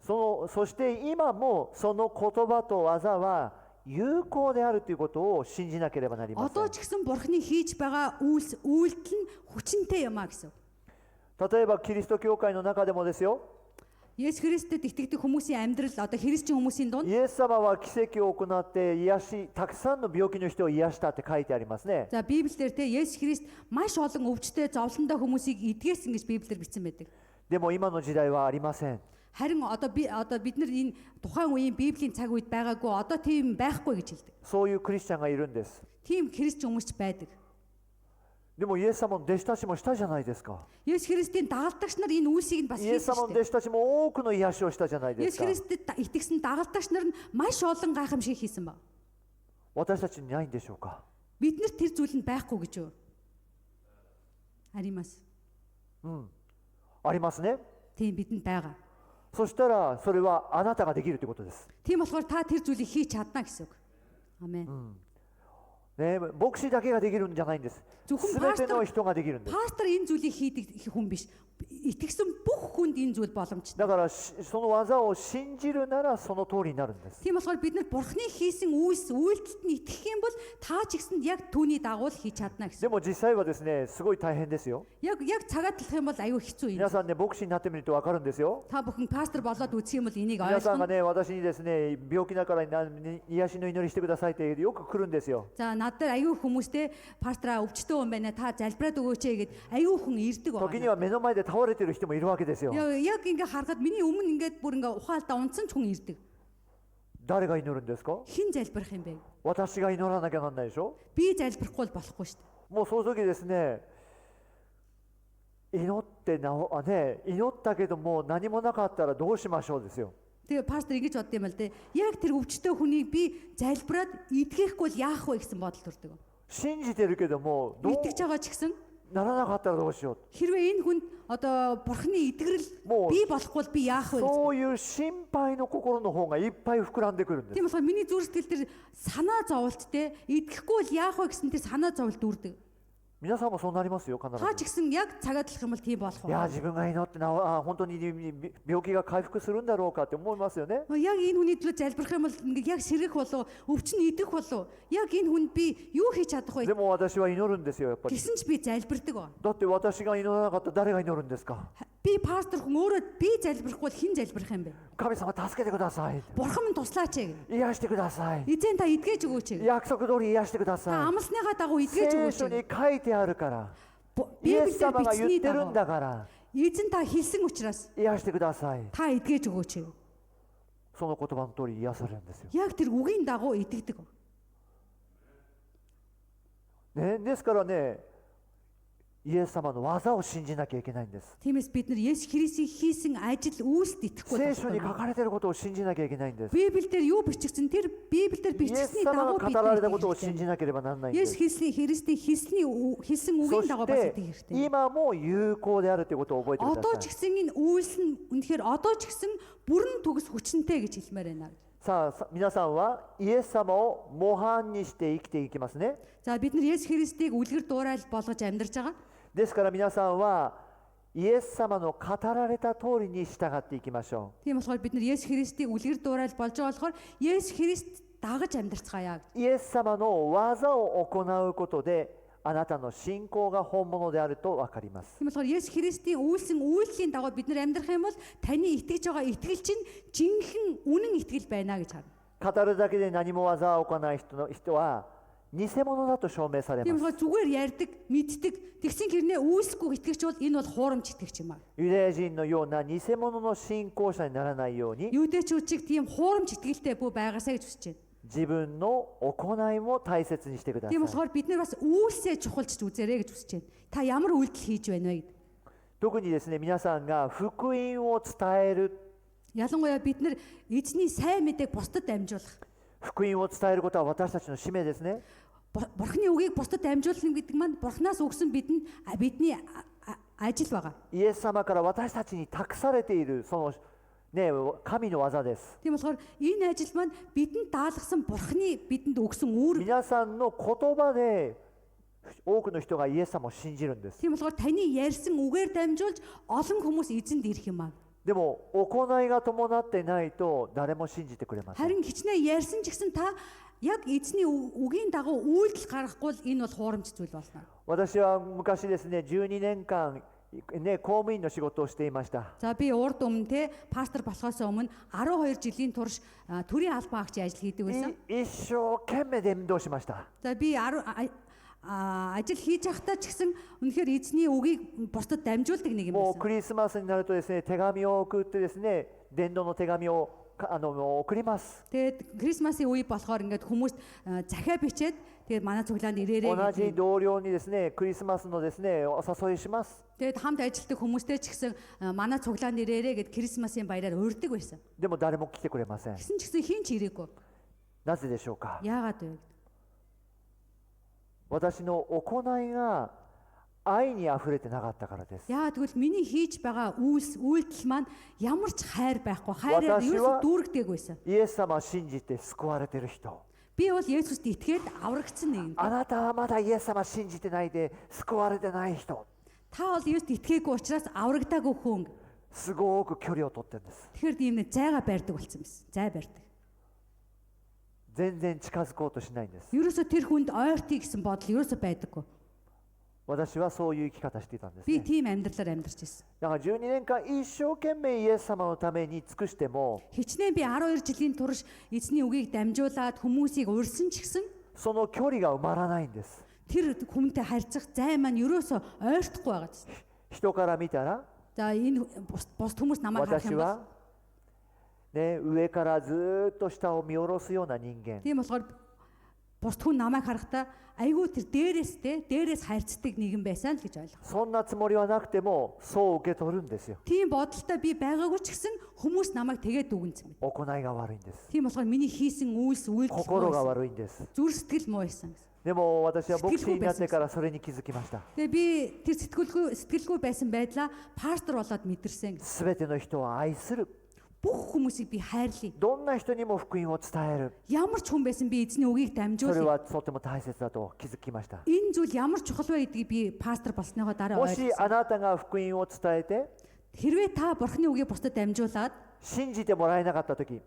そして今もその言葉と技は有効であるということを信じなければなりません。 Одоо ч гэсэн Бурхны хийж байгаа үйлдэл нь хүчинтэй юм аа гэсэн. 例えばキリスト教会の中でもですよ、 Есүс Христэд итгэдэг хүмүүсийн амьдрал одоо христчин хүмүүсийн дунд イエス様は奇跡を行って癒したくさんの病気の人を癒したって書いてありますね。 За Библиэлд те Есүс Христ маш олон өвчтөе зовлондоо хүмүүсийг эдгээсэн гэж Библиэлд бичсэн байдаг. でも今の時代はありません。 Харин одоо бид нар энэ тухайн үеийн Библийн цаг үед байгаагүй одоо тийм байхгүй гэж хэлдэг. そういうクリスチャンがいるんです。 Тийм христчин хүмүүс ч байдаг. でもイエス様の弟子たちもしたじゃないですか。 Есүс Христийн дагалдагч нар энэ үйлсийг нь бас イエス хийсэн 様の шүү 弟子たちも多くの癒しをしたじゃない дээ. です Есүс か。 Христэд итгэсэн дагалдагч нар нь маш олон гайхамшиг хийсэн баг. 私たちにないんでしょうか。 Биднэрт тэр зүйл нь байхгүй гэж юу? Аримас. ありますね。 Тийм бидэнд байгаа. そしたらそれはあなたができるということです。 Тийм болохоор та тэр зүйлийг хийж чадна гэсэн үг. Амен. ね、牧師だけができるんじゃないんです。す Зөвхөн べての人ができるんです。 пастор энэ зүйлийг хийдэг хүн биш. Итгэсэн бүх хүнд энэ зүйл боломжтой. だからその技を信じるならその通りになるんです。 Тийм болохоор бид нар Бурхны хийсэн үйлдэлд нь итгэх юм бол та ч гэсэн яг түүний дагуу л хийж чадна で гэсэн. も実際はですね、すごい大変ですよ。 Яг цагаад талах юм бол аюу хэцүү 皆 юм. さんね、牧師になってみるとわかるんですよ。 Та бүхэн пастор болоод үзэх юм бол энийг 皆さんが ойлгоно. ね、私にですね、病気だから癒しの祈りしてくださいってよく来るんですよ。 За над дээр аюу хүмүүстэй пастраа өвчтөө юм байна. Та залбираад өгөөч гэгээд аюу хүн ирдэг 時に байна. は目の前で倒れてる人もいるわけですよ。 Яг ингээ харахад миний өмнө ингээд бүр ингээ ухаалтаа унтсан ч хүн ирдэг. 誰が祈るんですか？ Хин залбирах юм бэ? 私が祈らなきゃなんないでしょ。 Би залбирахгүй бол болохгүй шүү дээ. もうその時ですね、祈ったけども何もなかったらどうしましょうですよ。 Тэгээ пастор ингэж бодд юм л дээ. Яг тэр өвчтөө хүнийг би залбираад итгэхгүй бол яах вэ гэсэн бодол төрдөг. 信じてるけどもどう Итгэж байгаа ч гэсэн ならなかったらどうしよう。 хэрвээ энэ хүнд одоо бурхны итгэрэл Муу. би болохгүй бол би яах вэ? そういう心配の心の方がいっぱい膨らんでくるんです。 Тийм болохоор миний зүрх сэтгэл тэр санаа зовлт те итгэхгүй бол яах вэ гэсэн тэр санаа зовлт үрдэг. 皆さんもそうなりますよ、必 Та ず。 ч гэсэн яг цагаад талах юм бол тийм болох いや уу? 自分が祈って本当に病気が回復するんだろうかって思いますよね。 Яг энэ хүний төлөө залбирах юм бол ингээ яг сэргэх болов өвчин идэх болов яг энэ хүнд би юу хийж чадах вэ? でも私は祈るんですよ、やっぱり。 Гэсэн ч би залбирдаг ба. だって私が祈らなかったら誰が祈るんですか？ Би пастор хүн өөрөө би залбирахгүй бол хэн залбирах юм бэ? 神様助けてください。 Бурхан минь туслаач ээ. 癒してください。 Эзэн та эдгэж өгөөч. 約束通り癒してくだ Та さい。 амласныхаа дагуу эдгэж 聖 өгөөч. 書に書いてあるから。イエ Библиэлд ス様が言っ бичсэний てるん дагуу だから эзэн та хэлсэн учраас 癒してください。 та эдгэж өгөөч. その言葉の通り癒されるんですよ。 Яг тэр үгийн дагуу эдгдэг. ね、ですからね、イエス様の技を信じなきゃいけないんです。 Тиймээс бид нар Есүс Христийн хийсэн ажил үйлсд итгэхгүй 聖書に書 болохгүй. かれていることを信じなきゃいけないんです。 Библиэлд юу бичигдсэн тэр Библиэлд イエス бичигдсэний 様 дагуу が бид 語られたことを нар 信じなければならないんで Есүс す。 Христийн хэлсэн そ үгийн し дагуу бас て итгэх хэрэгтэй. 今も有効であるということを覚えてくだ Одоо さ ч い。 гэсэн энэ үйлс нь үнэхээр одоо ч гэсэн бүрэн төгс хүчнтэй гэж хэлмээр байна. さあ皆さんはイエス様を模範にして生きていきますね。 За бид нар Есүс Христийг үлгэр дуурайл болгож амьдарч байгаа. ですから皆さんはイエス様の語られた通りに従っていきましょ Тийм болохоор бид нар Есүс Христийг үлгэр дуурайл болж байгаа болохоор Есүс Христ дагаж амьдрцгаая. う。イエス様の技を行うことであなたの信仰が本物であると分かります。 Тийм болохоор Есүс Христийн үйлсэн үйллийн дагуу бид нар амьдрах юм бол таны итгэж байгаа итгэл чинь жинхэнэ үнэн итгэл байна гэж харна. 語るだけで何も技を行わない人は偽物だと証明され Тийм ます。 болохоор зүгээр ярьдаг, мэддэг, тэгсэн хэрнээ үйлсгүй итгэгч бол энэ бол хуурамч итгэгч юм аа. ユダヤ人のような偽物の信仰者にならないように Юудэчүүд чиг тийм хуурамч итгэлтэй бүү байгаасаа гэж хүсэж байна. 自分の行いも大切にしてください。 Тийм болохоор бид нар бас үйлсээ чухалчж үзээрэй гэж хүсэж байна. Та ямар үйлдэл хийж байна вэ гэдэг. 特にですね、皆さんが福音を伝える、 Ялангуяа бид нар эзний сайн мэдээг бусдад дамжуулах. 福音を伝えることは私たちの使命ですね。 Бурхны үгийг бусдад дамжуулна гэдэг маань Бурханаас өгсөн бидний ажил байгаа. イエス様から私たちに託されているその、ね、神の技です。 Тийм болохоор энэ ажил маань бидэнд даалгасан Бурхны бидэнд өгсөн үүрэг. 皆さんの言葉で多くの人がイエス様を信じるんです。 Тийм болохоор таны ярьсан үгээр дамжуулж олон хүмүүс эзэнд ирэх юм аа. でも行いが伴ってないと誰も信じてくれません。 Харин хичнээн ярьсан ч гэсэн та яг эзний үгийн дагуу үйлдэл гаргахгүй бол энэ бол хуурамч зүйл болно. 私は昔ですね、12年間ね、公務員の仕事をしていました。 За би урд өмнө те пастор болохоос өмнө 12 жилийн турш төрийн албан агчийн ажил хийдэг байсан. 一生懸命伝道しました。 За би ажил хийж байхдаа ч гэсэн үнэхээр эзний үгийг бусдад дамжуулдаг нэг юм もう байсан. クリスマスになるとですね、手紙を送ってですね、伝道の手紙を送ります。 Тэгээд Крисмасын үе болохоор ингээд хүмүүст захиа бичээд тэгээд манай цуглаанд ирээрэй 同じ гэдэг. 同僚にですね、クリスマスのですね、お誘いします。 Тэгээд хамт ажилтдаг хүмүүстэй ч гэсэн манай цуглаанд ирээрэй гэд Крисмасын баяраар урьдаг байсан. でも誰も来てくれません。 Гэсэн ч гэсэн хин ч ирээгүй. なぜでしょうか。 Яагаад вэ? 私の行いが愛にあふれてなかったからです。 Яагаад гэвэл миний хийж байгаа үйлдэл маань ямар ч хайр байхгүй, хайраар ерөөсөө дүүрэгдээгүй байсан. イエス様を信じて救われている人。 Би бол Есүст итгээд аврагдсан нэг юм. あなたはまだイエス様を信じてないで救われてない人。 Та бол Есүст итгээгүй учраас аврагдаагүй хүн. すごく距離を取ってるんです。 Тэгэхээр тийм нэг зайгаа барьдаг болсон байсан. Зай барьдаг. 全然近づこうとしないんです。 Ерөөсөө тэр хүнд ойртыг гэсэн бодол ерөөсөө байдаггүй. 私はそういう生き方していたんです Би ね。 тийм амьдралаар амьдарч байсан. だから12年間一生懸命イエス様のために尽くしても、 Хичнээн би 12 жилийн турш эзний үгийг дамжуулаад хүмүүсийг урьсан ч гэсэн その距離が埋まらないんです。 тэр хүнтэй харьцах зай маань ерөөсөө ойртохгүй байгаа гэсэн. 人から見たら За энэ бус хүмүүс намайг харах 私 юм бол は、ね、上からずーっと下を見下ろすような人間。 тийм болохоор бус хүн намайг харахтаа айгүй тэр дээрээс хайрцдаг нэгэн байсан л гэж ойлгоо. そんなつもりはなくてもそう受け取るんですよ。 Тийм бодолтой би байгаагүй ч гэсэн хүмүүс намайг тэгээд дүгнсэн байна. 行いが悪いんです。 Тийм болохоор миний хийсэн үйлдэл 心が悪いんです。 зүр сэтгэл муу байсан гэсэн. でも私は牧師になってからそれに気づきました。 Тэгээ би тэр сэтгэлгүй байсан байдлаа пастор болоод мэдэрсэн. すべての人を愛する。 Бүх хүмүүсийг би хайрлая. どんな人にも福音を伝える。 Ямар ч хүн байсан би эзний үгийг それ дамжуулъя. はとても大切だと気づきました。 Энэ зүйл ямар чухал вэ гэдгийг би пастор болсныхоо дараа もし ойлгосон. あなたが福音を伝えて Хэрвээ та бурхны үгийг бусдад дамжуулаад 信じてもらえなかった時、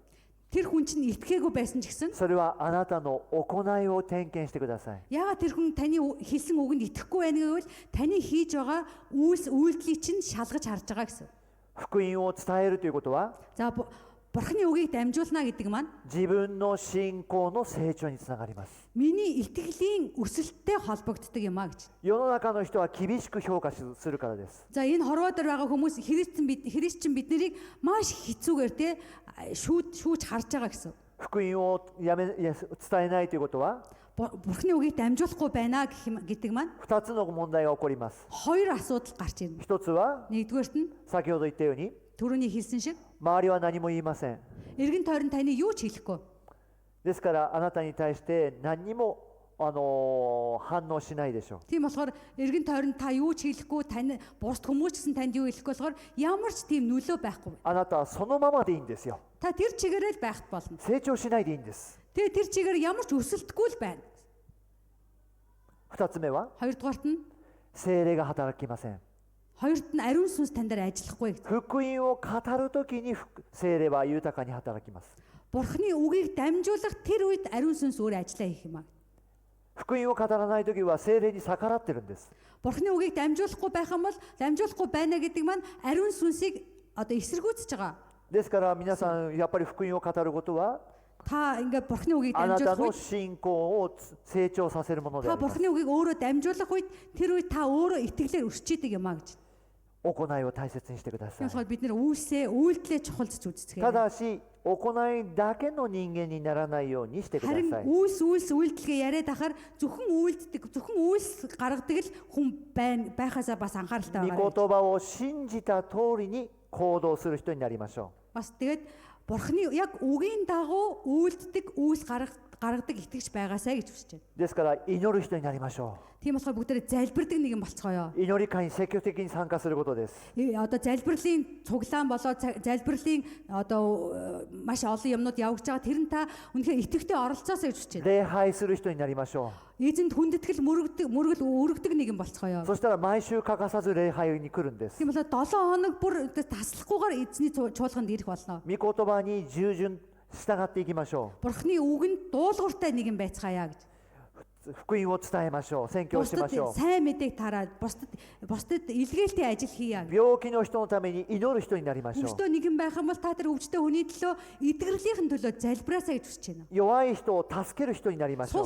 тэр хүн чинь итгээгүй байсан ч гэсэн それはあなたの行いを点検してください。 яагаад тэр хүн таны хэлсэн үгэнд итгэхгүй байна гэвэл таны хийж байгаа үйлдэлийг чинь шалгаж харж байгаа гэсэн. 福音を伝えるということは За бурхны үгийг дамжуулна гэдэг маань 自分の信仰の成長につながります。 миний итгэлийн өсөлттэй холбогддог юм а гэж. 世の中の人は厳しく評価するからです。 За энэ хорвоо дээр байгаа хүмүүс христчин бид нарыг маш хэцүүгээр те шүүж харж байгаа гэсэн. 福音を伝えないということは Бурхны үгийг дамжуулахгүй байна гэдэг маань 2つの問題が起こります。 хоёр асуудал гарч ирнэ. 一つは Нэгдүгээрт нь 先ほど言ったように түрүүний хэлсэн шиг 周りは何も言いません。 эргэн тойрон таны юу ч хэлэхгүй. ですからあなたに対して何にも反応しないでしょう。 Тийм болохоор эргэн тойронд та юу ч хэлэхгүй, тань бусд хүмүүс ч гэсэн танд юу хэлэхгүй болохоор ямар ч тийм нөлөө байхгүй. あなたはそのままでいいんですよ。 Та тэр чигээрээ л байхт болно. 成長しないでいいんです。 Тэгээ тэр чигээр ямар ч өсөлтгүй л байна. 2つ目は Хоёрдугаарт нь 聖霊が働きません。 хоёрт нь ариун сүнс тань дээр ажиллахгүй гэж. 福音を語るときに聖霊は豊かに働きます。 Бурхны үгийг дамжуулах тэр үед ариун сүнс өөр ажиллаа хийх юм аа. 福音を語らないときは聖霊に逆らってるんです。 Бурхны үгийг дамжуулахгүй байх юм бол дамжуулахгүй байна гэдэг маань ариун сүнсийг одоо эсэргүүцэж байгаа. ですから皆さんやっぱり福音を語ることは Та ингээд Бурхны үгийг あなた дамжуулах の үед 信仰を成長させるものであ та ります。 Бурхны үгийг өөрөө дамжуулах үед тэр үед та өөрөө итгэлээр өсчийдэг юм аа гэж. 行いを大切にしてください。 Тэгэхээр бид нэр үйлдэлээ чухалж た үздэцгээе. だし行いだけの人間にならないようにしてくだ Харин さい。 үйлдэлгээ яриад ахаар зөвхөн үйлс гаргадаг л хүн байхаасаа бас анхааралтай 御 байгаа. 言葉を信じた通りに行動する人になりましょ Бас тэгээд Бурхны яг үгийн дагуу үйлддэг, үйлс гаргадаг итгэж байгаасаа гэж хүсэж байна. う。ですから祈る人になりましょ Тийм болохоор бүгдээ залбирдаг нэг юм болцгоё. う。祈り会に積極的に参加することです。 Одоо залбирлын цуглаан болоод залбирлын одоо маш олон юмнууд явагдаж байгаа. Тэр нь та үнэхээр итгэвтэй оролцоосоо гэж хүсэж байна. 礼拝する人になりましょ Эзэнд хүндэтгэл өргөдөг нэг юм う。 болцгоё. そしたら毎週欠かさず礼拝に来るんです。 Тийм болохоор 7 хоног бүр таслахгүйгээр эзний чуулганд ирэх болно. 御言葉に従順従っていきましょ Бурхны үгэнд дуулууртай нэг юм байцгаая гэж. う。福音を伝えましょう。宣教しま Бусдад しょう。 сайн мэдээг тараад бусдад илгээлтийн ажил хийя. 病気の人のために祈る人になりましょう。 Өвчтөө нэгэн байх юм бол та тэр өвчтөө хүний төлөө эдгэрлийнхэн төлөө залбираасаа гэж хүсэж байна. 弱い人を助ける人になりましょう。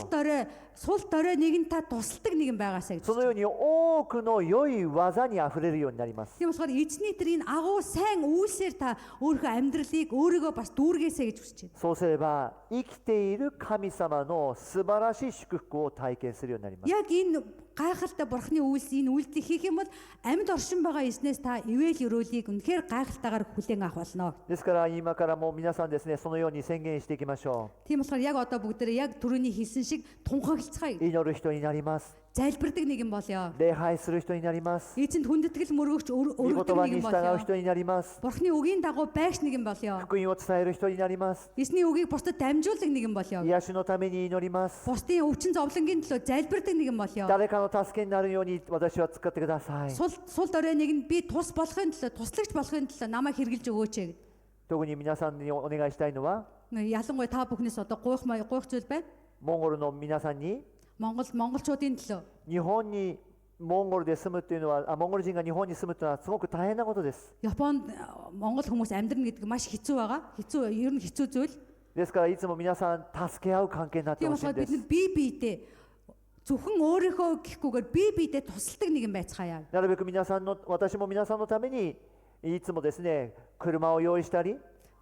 Сул дорой нэгэн та тусалдаг нэгэн байгаасаа гэж. そのように多くの良い技にあふれるようになります。 Тийм болохоор эзний тэр энэ агуу сайн үйлсээр та өөрийнхөө амьдралыг өөрийгөө бас дүүргээсэй гэж хүсэж байна. そうすれば生きている神様の素晴らしい祝福を体験するようになります。 Яг энэ гайхалтай бурхны үйлс энэ үйлдэл хийх юм бол амьд оршин байгаа эзнээс та ивэл өрөөлийг үнэхээр гайхалтайгаар хүлээн авах болно. ですから今からもう皆さんですね、そのように宣言していきましょ Тийм болохоор яг одоо бүгдээрээ яг түрүүний хэлсэн шиг тунхаглацгаая. う。祈る人になります。 Залбирдаг нэг юм болёо. 礼拝する人になります。 Эзэнд хүндэтгэл мөргөгч 御 өргөдөг 言葉 нэг に юм 従う болёо. 人になります。 Бурхны үгийн дагуу байгч нэг юм болёо. 福音を伝える人になります。 Эзний үгийг бусдад дамжуулдаг нэг юм болёо. 癒しのために祈ります。 Бусдын өвчин зовлонгийн төлөө залбирдаг нэг юм болёо. 誰かの助けになるように私は使ってください。 Сул дорой нэг нь би тус болохын төлөө, туслагч болохын төлөө намайг хэрэгжилж өгөөч гэд. 特に皆さんにお願いしたいのは、 Ялангуяа та бүхнээс одоо гуйх зүйл байна. モンゴルの皆さんに Монголчуудын төлөө. 日本にモンゴルで住むというのは、モンゴル人が日本に住むというのはすごく大変なことです。 Японд Монгол хүмүүс амьдрна гэдэг маш хэцүү байгаа. Ер нь хэцүү зүйл. ですからいつも皆さん助け合う関係になって Тийм ほしいん болохоор で бид す。 нар бие биедээ зөвхөн өөрийнхөө гэхгүйгээр бие биедээ тусалдаг нэг юм байцгаая. なるべく私も皆さんのためにいつもですね、車を用意したり、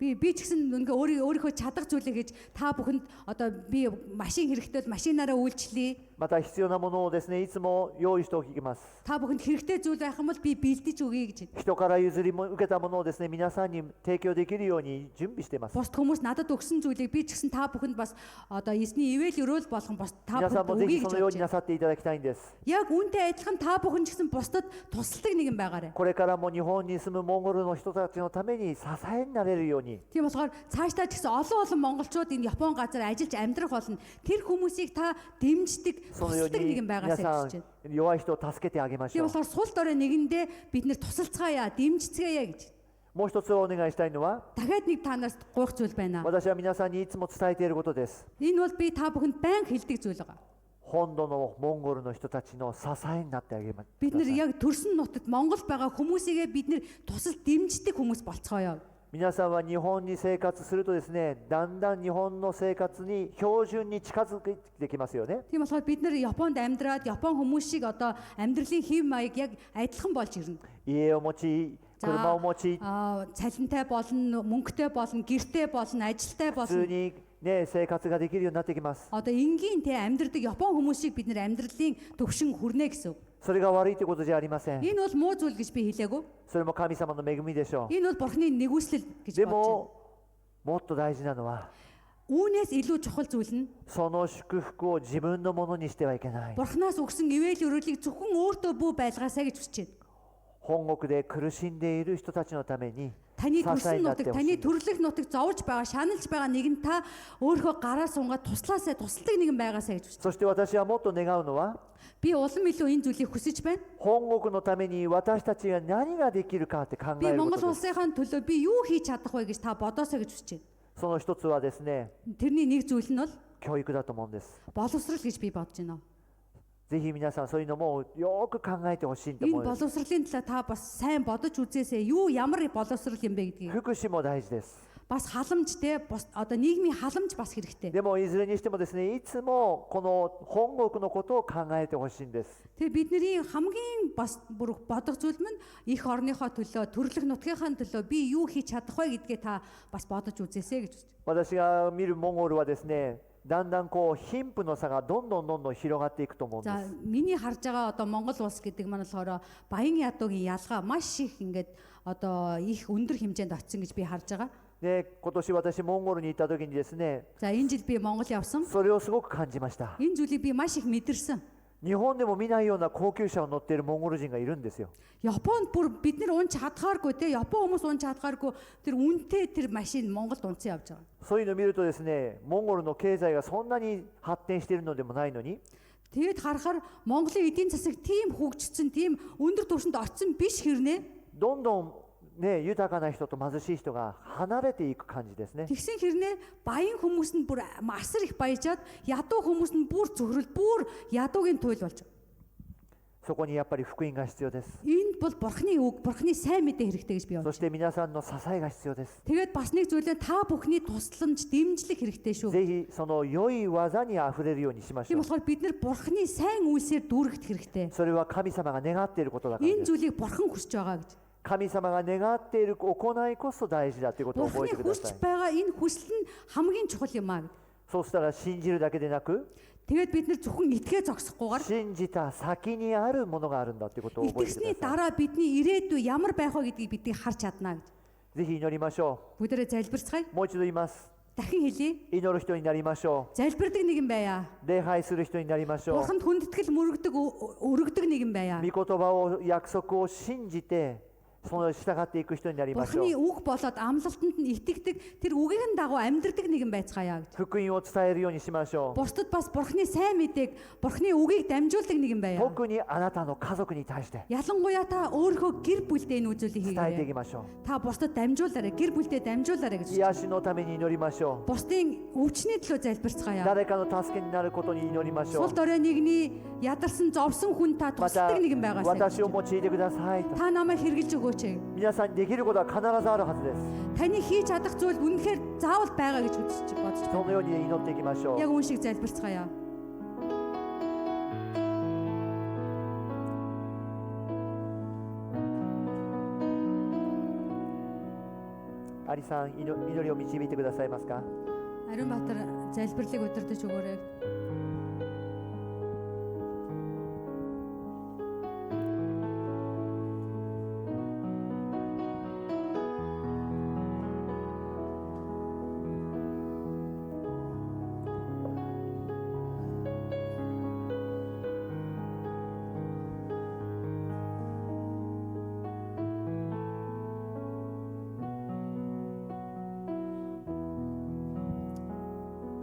Би ч гэсэн ингээ өөрийнхөө чадах зүйлээ гэж та бүхэнд одоо би машин хэрэгтэй бол машинаараа үйлчлэе. また必要なものをですね、いつも用意しておきます。 Та бүхэнд хэрэгтэй зүйл байх юм бол би бэлдэж өгье гэж. 人から譲りも受けたものをですね、皆さんに提供できるように準備しています。 Бусд хүмүүс надад өгсөн зүйлийг би ч гэсэн та бүхэнд бас одоо эзний ивэл өрөөл болгон бас та 皆さん бүхэнд もぜひ өгье そ гэж のよう бодож に байна. なさっていただきたいんです。 Яг үүнтэй адилхан та бүхэн ч гэсэн бусдад тусалдаг нэг юм байгаарай. これからも日本に住むモンゴルの人たちのために支えになれるように、 Тийм болохоор цаашдаа ч гэсэн олон монголчууд энэ Япон газар ажиллаж амьдрах болно. Тэр хүмүүсийг та дэмждэг, そのよう тусалдаг нэг に юм 皆 байгаасаа さ гэж ん байна. 弱い人を助けてあげまし Тийм ょう。 болохоор сул дорой нэгэндээ бид нэр тусалцгаая, дэмжицгээе гэж. もう一つお願いしたいのは、 Дахиад нэг танаас гуйх зүйл байна. 私は皆さんにいつも伝えていることです。 Энэ бол би та бүхэнд байнга хэлдэг зүйл байгаа. 本土のモンゴルの人たちの支えになってあげます。 Бид нэр яг төрсөн нутагт Монгол байгаа хүмүүсийгээ бид нэр тусал дэмждэг хүмүүс болцгоё. 皆さんは日本に生活するとですね、だんだん日本の生活に標準に近づいてきますよね。 Тийм болохоор бид нэр Японд амьдраад Япон хүмүүс шиг одоо амьдралын хэв маяг яг адилхан болж ирнэ. 家を持ち、車を持ち、 цалинтай болно, мөнгөтэй болно, гэртэй болно, ажилтай 普通 болно. にね、生活ができるようになってきます。 Одоо энгийн те амьдрдаг Япон хүмүүсийг бид нэр амьдралын төвшин хүрнэ гэсэн үг. それが悪いということじゃありません。 Энэ бол муу зүйл гэж би хэлээгүй. それも神様の恵みでしょう。 Энэ бол Бурхны нэгүслэл гэж で бодож байна. も、もっと大事なのは、 Үүнээс илүү чухал зүйл нь その祝福を自分のものにしてはいけない。 Бурхнаас өгсөн ивэл өрөөлийг зөвхөн өөртөө бүү байлгаасаа гэж хүсэж байна. 本国で苦しんでいる人たちのために、 Таны 支え төрсөн になって нутаг, ほし таны い。 төрлөх нутаг зовж байгаа, шаналж байгаа нэгэн та өөрийнхөө гараа сунгаад тусламжтай тусалдаг нэгэн байгаасаа гэж хүсэж. そして私はもっと願うのは、 Би улам илүү энэ зүйлийг хүсэж байна. 本国のために私たちが何ができるかって考 Би えるこ Монгол とです。 улсынхаа төлөө би юу хийж чадах вэ гэж та бодоосоо гэж хүсэж байна. その一つはですね、 Тэрний нэг зүйл нь бол 教育だと思うんです。 боловсрал гэж би бодож байна. ぜひ皆さんそういうのもよく考えてほしいと Энэ 思います。 боловсролын талаар та бас сайн бодож үзээсэй. Юу ямар боловсрал юм бэ гэдгийг. 福祉も大事です。 Бас халамжтэй, одоо нийгмийн халамж бас хэрэгтэй. でもいずれにしてもですね、いつもこの本国のことを考えてほしいんです。 Тэгээ бидний хамгийн бас бүр бодох зүйл нь их орныхоо төлөө, төрлөх нутгийнхаа төлөө би юу хийж чадах вэ гэдгээ та бас бодож үзээсэй гэж. 私が見るモンゴルはですね、だんだんこう貧富の差がどんどん広がっていくと思うんで За す。 миний харж байгаа одоо Монгол улс гэдэг маань болохоор баян ядуугийн ялгаа маш их ингээд одоо их өндөр хэмжээнд очсон гэж би харж байгаа. で、今年私モンゴルに行った時にですね、 За энэ жил би Монгол явсан. それをすごく感じました。 Энэ зүйлийг би маш их мэдэрсэн. 日本でも見ないような高級車を乗っているモンゴル人がいるんですよ。 Японд бүр бид нар унж чадхааргүй те Япон хүмүүс унж чадхааргүй тэр үнэтэй тэр машин Монголд унцсан явж байгаа. そういうのを見るとですね、モンゴルの経済がそんなに発展しているのでもないのに、 Тэгэд харахаар Монголын эдийн засаг тийм хөгжсөн, тийм өндөр түвшинд очсон биш хэрнээ. どんどんね、豊かな人と貧しい人が離れていく感じですね。 Тэгсэн хэрнээ баян хүмүүс нь бүр асар их баяжаад ядуу хүмүүс нь бүр зөвхөрөл бүр ядуугийн туйл болж байгаа. そこにやっぱり福音が必要です。 Энэ бол бурхны үг, бурхны сайн мэдээ хэрэгтэй гэж би そ бодож し байна. て皆さんの支えが必要です。 Тэгээд бас нэг зүйлээ та бүхний тусламж, дэмжлэг хэрэгтэй шүү. ぜひその良い技にあふれるようにしましょ Тийм う。 болохоор бид нар бурхны сайн үйлсээр дүүргэх хэрэгтэй. それは神様が願っていることだからで Энэ す。 зүйлийг бурхан хүсэж байгаа гэж. 神様が願っている行いこそ大事だということを覚 Бурхны えてくださ хүсэж い。 байгаа энэ хүсэл нь хамгийн чухал юм аа. そうしたら信じるだけでなく、 Тэгээд бид нар зөвхөн итгээ зогсохгүйгээр 信じた先にあるものがあるんだということを覚えて итгэсний くださ дараа бидний ирээдүй ямар байх вэ гэдгийг бидний харж чадна гэж. い。ぜひ祈りましょ Бүгдээрээ залбирцгаая. う。もう一度言います。 Дахин хэлье. 祈る人になりましょ Залбирдаг нэгэн байя. う。礼拝する人になりましょう。 Бурханд хүндэтгэл өргөдөг нэгэн байя. 御言葉を約束を信じてその従っていく人になりましょ Бурханы う。 үг болоод амлалтанд нь итгэдэг тэр үгийн дагуу амьдрдаг нэгэн байцгаая гэж. 福音を伝えるようにしましょう。 Бусдад бас Бурханы сайн мэдээг, Бурханы үгийг дамжуулдаг нэгэн байя. 特にあなたの家族に対して Ялангуяа та өөрийнхөө гэр бүлдээ энэ үзүүлэлтийг 伝えていき хийгээрэй. ましょ Та бусдад дамжуулаарай, гэр бүлдээ дамжуулаарай う。 гэж. 癒しのために祈りましょ Бусдын өвчний төлөө う。 залбирцгаая. 誰かの助けになることに祈りましょう Сул。дорой нэгний ядарсан зовсон хүн та また тусдаг нэгэн байгаасай. 私を用いてくださいと。 Та намайг хэрэгжилж өгөөч. 皆さんにできることは必ずあるはずです。 Таны хийж чадах зүйл үнэхээр заавал байгаа гэж бодож байна. そのように祈っていきましょ Яг う。 үн шиг залбирцгаая. アリさん、祈りを導いてくださいますか。 Ариун Баатар залбирлыг удирдах өгөөрэй.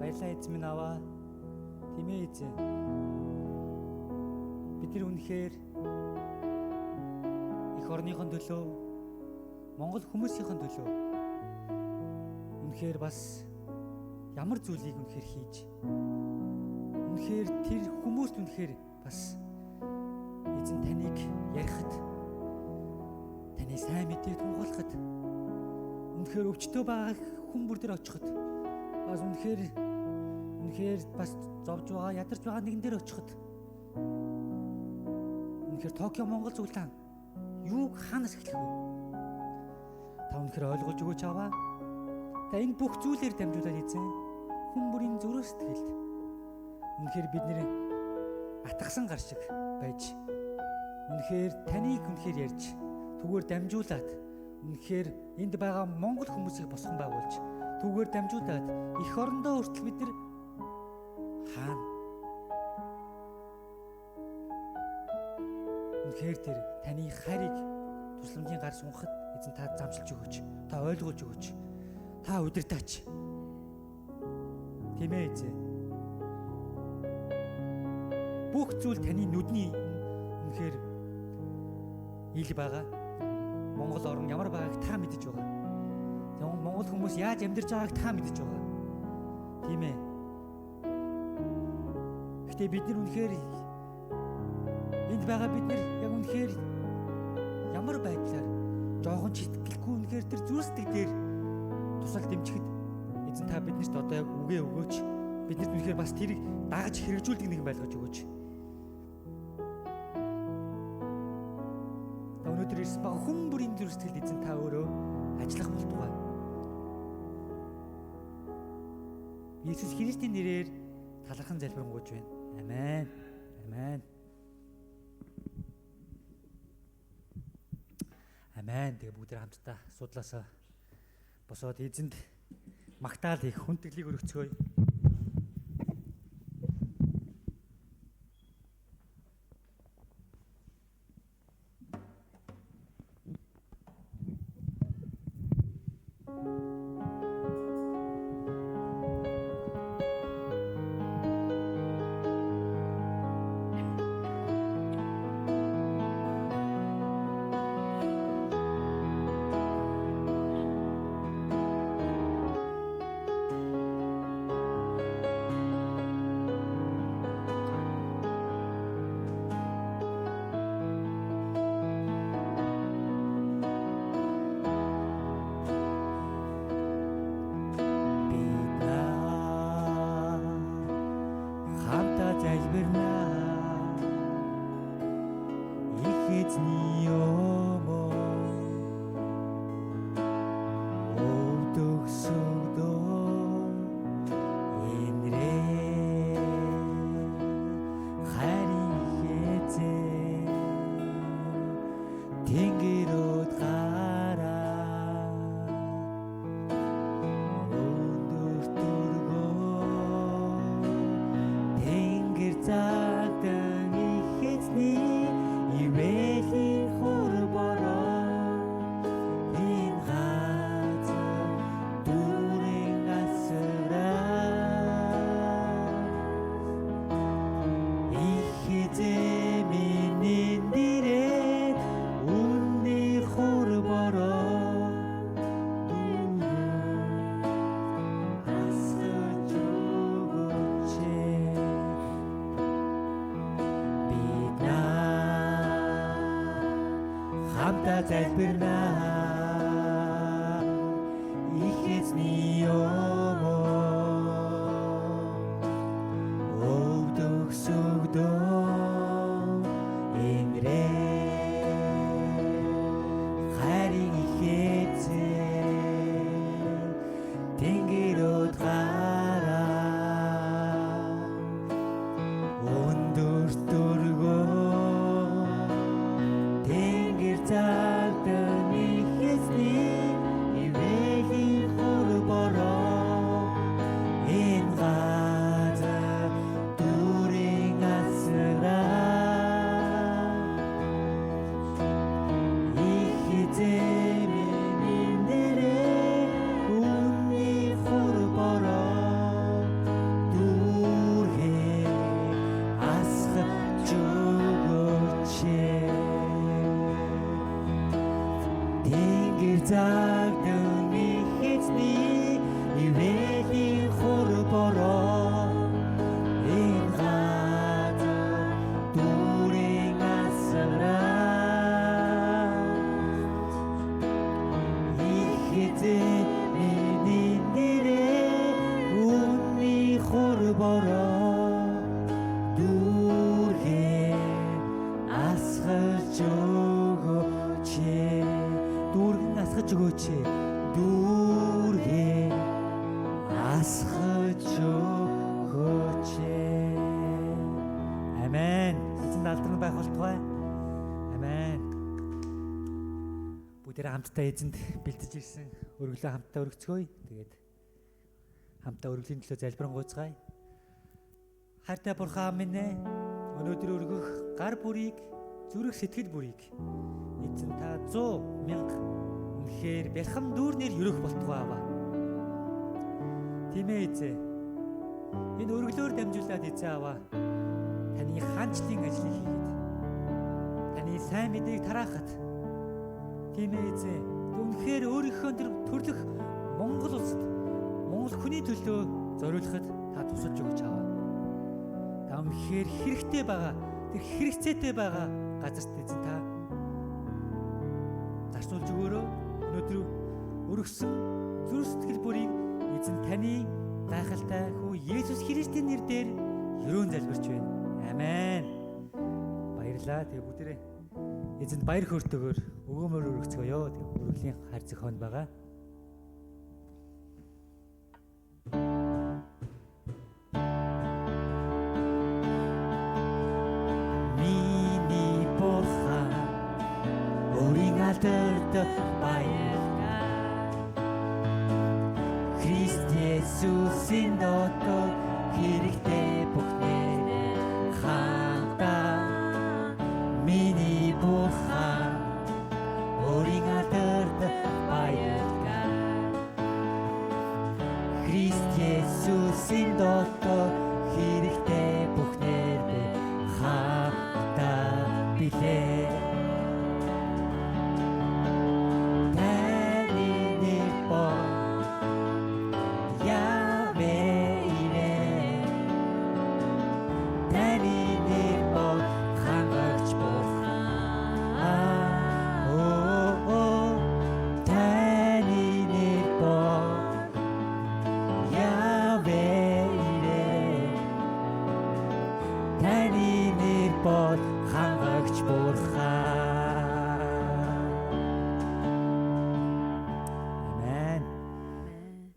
Баярлалаа эзэн минь аваа. Тимээ эзэн. Бид нар үнэхээр их орныхон төлөө, Монгол хүмүүсийн төлөө үнэхээр бас ямар зүйлийг үнэхээр хийж. Үнэхээр тэр хүмүүст үнэхээр бас эзэн таныг ярихад, таны сайн мэдээг тунгаалахад, үнэхээр өвчтөө байгаа хүн бүр дээр очиход бас үнэхээр бас зовж байгаа, ядарч байгаа нэгэн дээр очиход үнэхээр Токио Монгол зөвлөн юуг хаанаас эхлэх вэ? Та үнэхээр ойлгож өгөөч аваа. Та энэ бүх зүйлээр дамжуулаад эзэн хүн бүрийн зүрх сэтгэлд үнэхээр бидний атгсан гар шиг байж үнэхээр таныг үнэхээр ярьж түгээр дамжуулаад үнэхээр энд байгаа Монгол хүмүүсийг босгон байгуулж түгээр дамжуулаад эх орондоо хүртэл бид нар хаана үнэхээр тэр таны хайрыг тусламжийн гар сунхад эзэн та замшилж өгөөч. Та ойлгуулж өгөөч. Та удирдаач. Тийм ээ эзэн. Бүх зүйл таны нүдний үнэхээр ил байгаа. Монгол орн ямар байгааг та мэдэж байгаа. Монгол хүмүүс яаж амьдарч байгааг та мэдэж байгаа. Тийм ээ. Гэтэ бид нар үнэхээр энд байгаа бид нар яг үнэхээр ямар байдлаар жоохон ч итгэлгүй үнэхээр тэр зүрстэг дээр тусал дэмжихэд эзэн та биднэрт одоо яг үгээ өгөөч. Биднэрт үнэхээр бас тэрийг дагаж хэрэгжүүлдэг нэг байлгаж өгөөч. Өнөөдөр ирсэн байгаа хүн бүрийн зүрстгэл эзэн та өөрөө ажиллах болтугай. Иесус Христийн нэрээр талархан залбирanгуйж байна. Амен. Амен. Амен. Тэгээ бүгдээ хамтдаа судлаасаа босоод эзэнд магтаал хийх хүндэглийг өргөцгөөе. залбирнаа их эзний өвдөх сүгдөө энгэрээ хайрын их эзэн тэнгэр утгаараа өндөр дөргөө тэнгэр зaalдан их эзний ивэлийн хурбороо энэ газар дүрийн асраа их эзэн минь дээрээ үнний хурбороо дүрээ асгаж өгөөч. Тэнгэр заагдан их эзний ивэлийн хурбороо энэ газар дүрийн асраа их эзэн миний нэрээ үнний хурбороо дүрээ асгаж өгөөч. Дүүргэн асгаж өгөөч. Дүүргэн асгаж Амен. Эзэн алдарн байх болтугай. Амен. Бүгдээрээ хамтдаа эзэнд бэлдэж ирсэн өргөлөө хамтдаа өргөцгөөе. Тэгээд хамтдаа өргөлийн төлөө залбирanгуйцгаая. Хайртай бурхан аав минь ээ. Өнөөдөр өргөх гар бүрийг, зүрх сэтгэл бүрийг эзэн та 100,000 үнэхээр бэлхам дүүрнээр өрөх болтугай аваа. Тийм ээ эзээ. Энэ өргөлөөр дамжуулаад эзээ аваа. Таны хаанчлын ажлыг хийгээд таны сайн мэдээг тараахад тийм ээ эзээ. Үнэхээр өөрийнхөө төрлөх Монгол улсад Монгол хүний төлөө зориулахад та тусалж өгч аваа. Та үнэхээр хэрэгтэй байгаа, тэр хэрэгцээтэй байгаа газарт эзэн та зарцуулж өгөөрөө. Өнөөдөр өргөсөн зүрх сэтгэл бүрийг эзэн таны гайхалтай хүү Есүс Христийн нэрээр өрөөн залбирч байна. Амен. Баярлалаа. Тэгээ бүгдээрээ эзэнд баяр хөөртэйгээр өгөөмөр өргөцгөөё. Тэгээ өргөлийн хайр зохион байгаа. Миний бурхан өөрийн алдарт баярлалаа. Христ Есүсийн дотор хэрэгтэй бүхнээ хандаа. Миний бурхан өөрийн алдарт баярлалаа. Христ Есүсийн дотор хэрэгтэй бүхнээ хандаа билээ.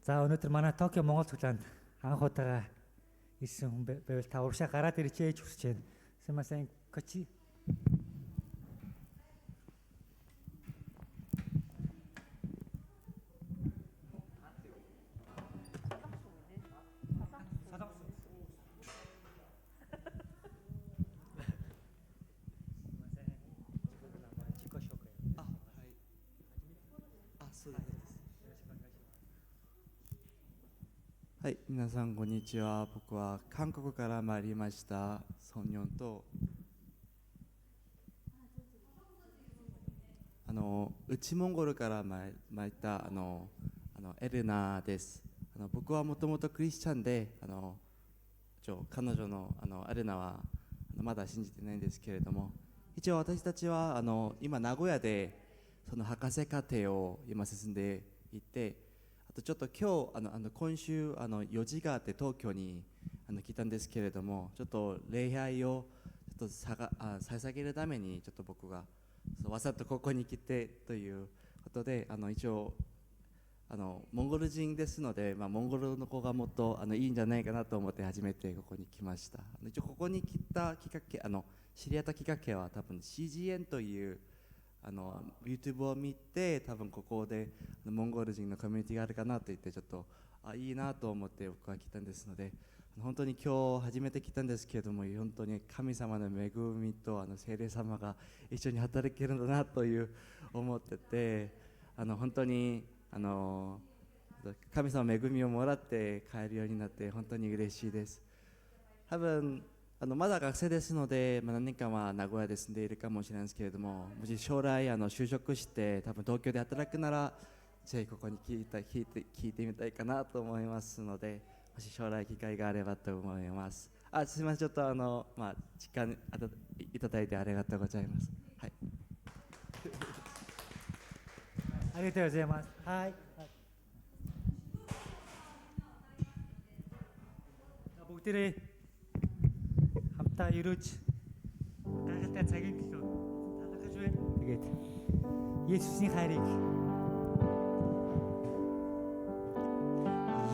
За өнөөдөр манай Токио Монгол цуглаанд анх удаага ирсэн хүн байвал та урагшаа гараад ирж ээж хүсэж байна. Сэмэсэн кочи.はい、皆さんこんにちは。僕は韓国から参りましたソンニョンと内モンゴルから参ったエレナです。僕はもともとクリスチャンで彼女のエレナはまだ信じてないんですけれども、一応私たちは今名古屋でその博士課程を今進んでいて、あとちょっと今日今週用事があって東京に来たんですけれども、ちょっと礼拝をちょっと捧げるためにちょっと僕がわざとここに来てということで、一応モンゴル人ですので、モンゴルの子がもっといいんじゃないかなと思って初めてここに来ました。一応ここに来たきっかけ、知り合ったきっかけは多分 CGN というYouTube を見て、多分ここでモンゴル人のコミュニティがあるかなと言って、ちょっといいなと思って僕は来たんですので、本当に今日初めて来たんですけれども、本当に神様の恵みと聖霊様が一緒に働けるんだなという思ってて、本当に神様の恵みをもらって帰るようになって本当に嬉しいです。多分まだ学生ですので、何年間は名古屋で住んでいるかもしれないですけれども、もし将来就職して多分東京で働くならぜひここに聞いてみたいかなと思いますので、もし将来機会があればと思います。すみません、ちょっと時間いただいてありがとうございます。はい。ありがとうございます。はい。бүгдээрээ хамтаа өрөөж гайхалтай цагийн төлөө талархаж байна. Тэгээд Есүсийн хайрыг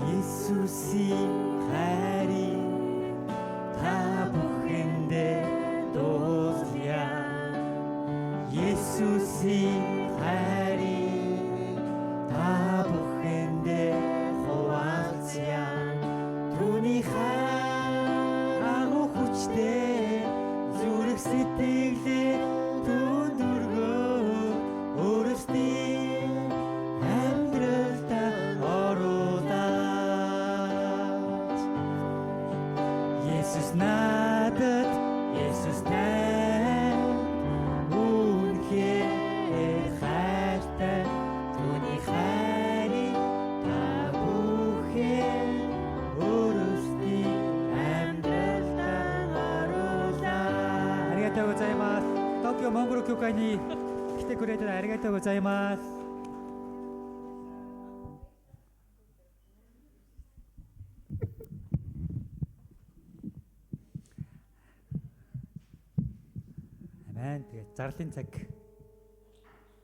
Есүсийн хайрыг та бүхэндээ сэтгэлээ түндүргөө өөрсдийн амьдралдаа оруулаач. Есүс надад, Есүс танд үнэхээр хайртай, түүний хайрыг та бүхэн өөрсдийн амьдралдаа оруулаач. Arigatou gozaimasu. Tokyo Monkuru Kyukaiに来てくれてありがとうございます。Амен. Тэгээд зарлын цаг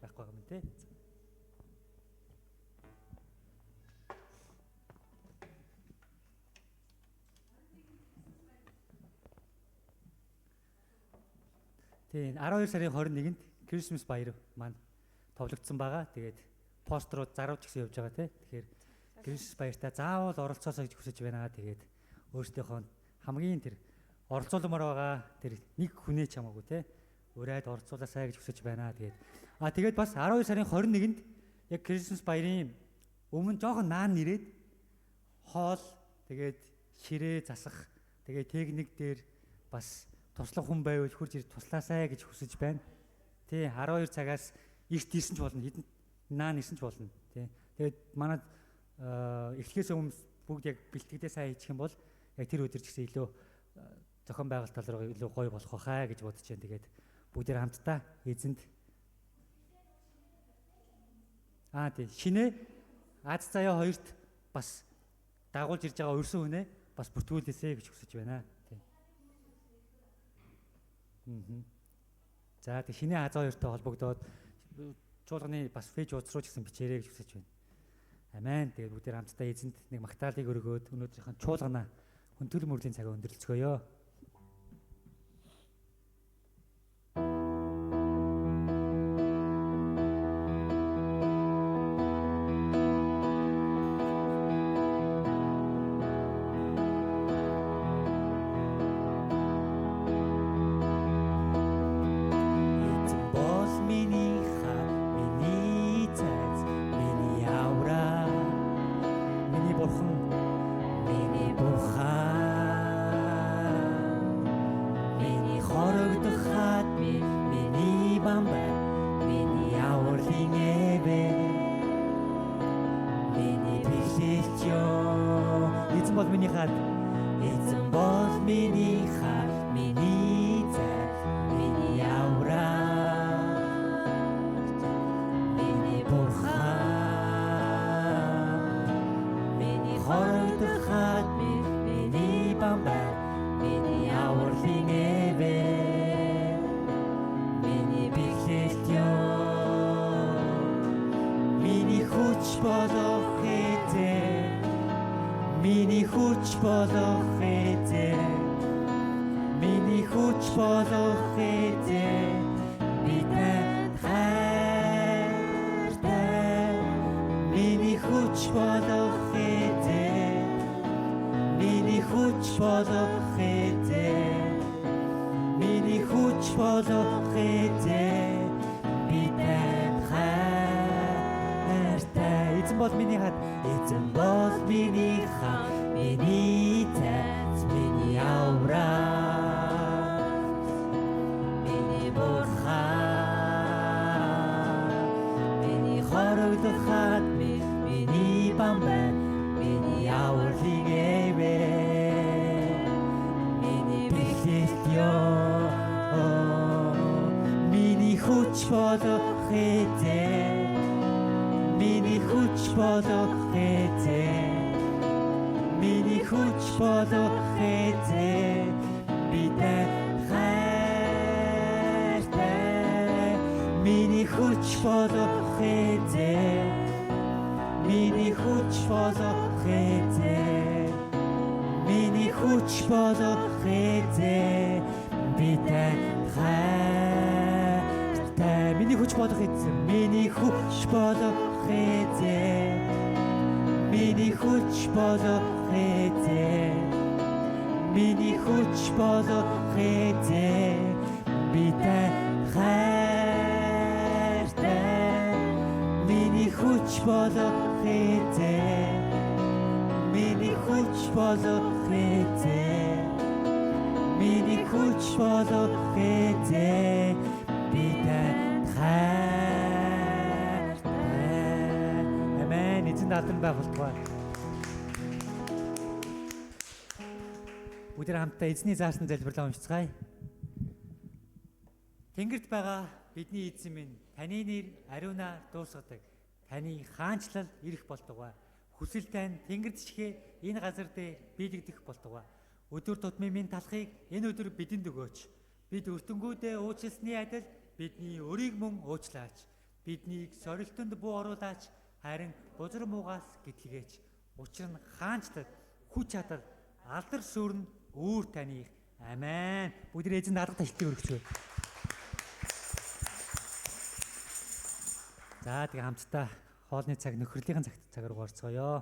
байхгүй юм те. Тэгээд 12 сарын 21-нд Christmas баяр маань товлогдсон байгаа. Тэгээд постерууд заруулж гисэн явж байгаа те. Тэгэхээр Christmas баяртаа заавал оролцоосоо гэж хүсэж байна. Тэгээд өөрсдийнхөө хамгийн тэр оролцуулмаар байгаа тэр нэг хүнээ ч хамаагүй те. Урайд оролцуулаасаа гэж хүсэж байна. Тэгээд бас 12 сарын 21-нд яг Christmas баярын өмнө жоохон наан нэрээд хоол тэгээд ширээ засах тэгээд техник дээр бас туслах хүн байвал хурж ирж туслаасаа гэж хүсэж байна. Тий 12 цагаас эрт ирсэн ч болно, хэдэн наан ирсэн ч болно. Тий. Тэгээд манай эхлэхээс өмнө бүгд яг бэлтгэдээ сайн хийчих юм бол яг тэр өдөр ч гэсэн илүү зохион байгуулалт тал руу илүү гоё болох байхаа гэж бодож байна. Тэгээд бүгдээр хамтдаа эзэнд тий шинэ Аз заяа хоёрт бас дагуулж ирж байгаа өрсөн хүнээ бас бүртгүүлээсэй гэж хүсэж байна. Тий. За тий шинэ Аз хоёртой холбогдоод чуулганы бас фейж уудс руу ч гэсэн бичээрэй гэж хүсэж байна. Амен. Тэгээд бүгдээр хамтдаа эзэнд нэг магтаалыг өргөөд өнөөдрийнхэн чуулганаа хүндрэл мөрлийн цагаа өндөрлцгөөё. болох эзэн миний хүч болох эзэн би танд хайртай. Амен. Эзэн алдан байх болтугай. Бүгд хамтдаа эзний заасан залбирлаа уншицгаая. Тэнгэрт байгаа бидний эзэн минь таны нэр ариунаар дуусгадаг. Таны хаанчлал ирэх болтугай. Хүсэл тань тэнгэр зичгээ энэ газар дээр биелэгдэх болтугай. Өдөр тутмын минь талхыг энэ өдөр бидэнд өгөөч. Бид өртөнгүүдээ уучлсны адил бидний өрийг мөн уучлаач. Биднийг сорилтонд буу оруулаач. Харин бузар муугаас гэтлгээч. Учир нь хаанчлал, хүч чадал, алдар сүрэн өөр таних. Амен. Бүгд эзэн алга ташлтыг өргөцгөө. За тэгээ хамтдаа хоолны цаг нөхрөлийн цаг руу орцгоё.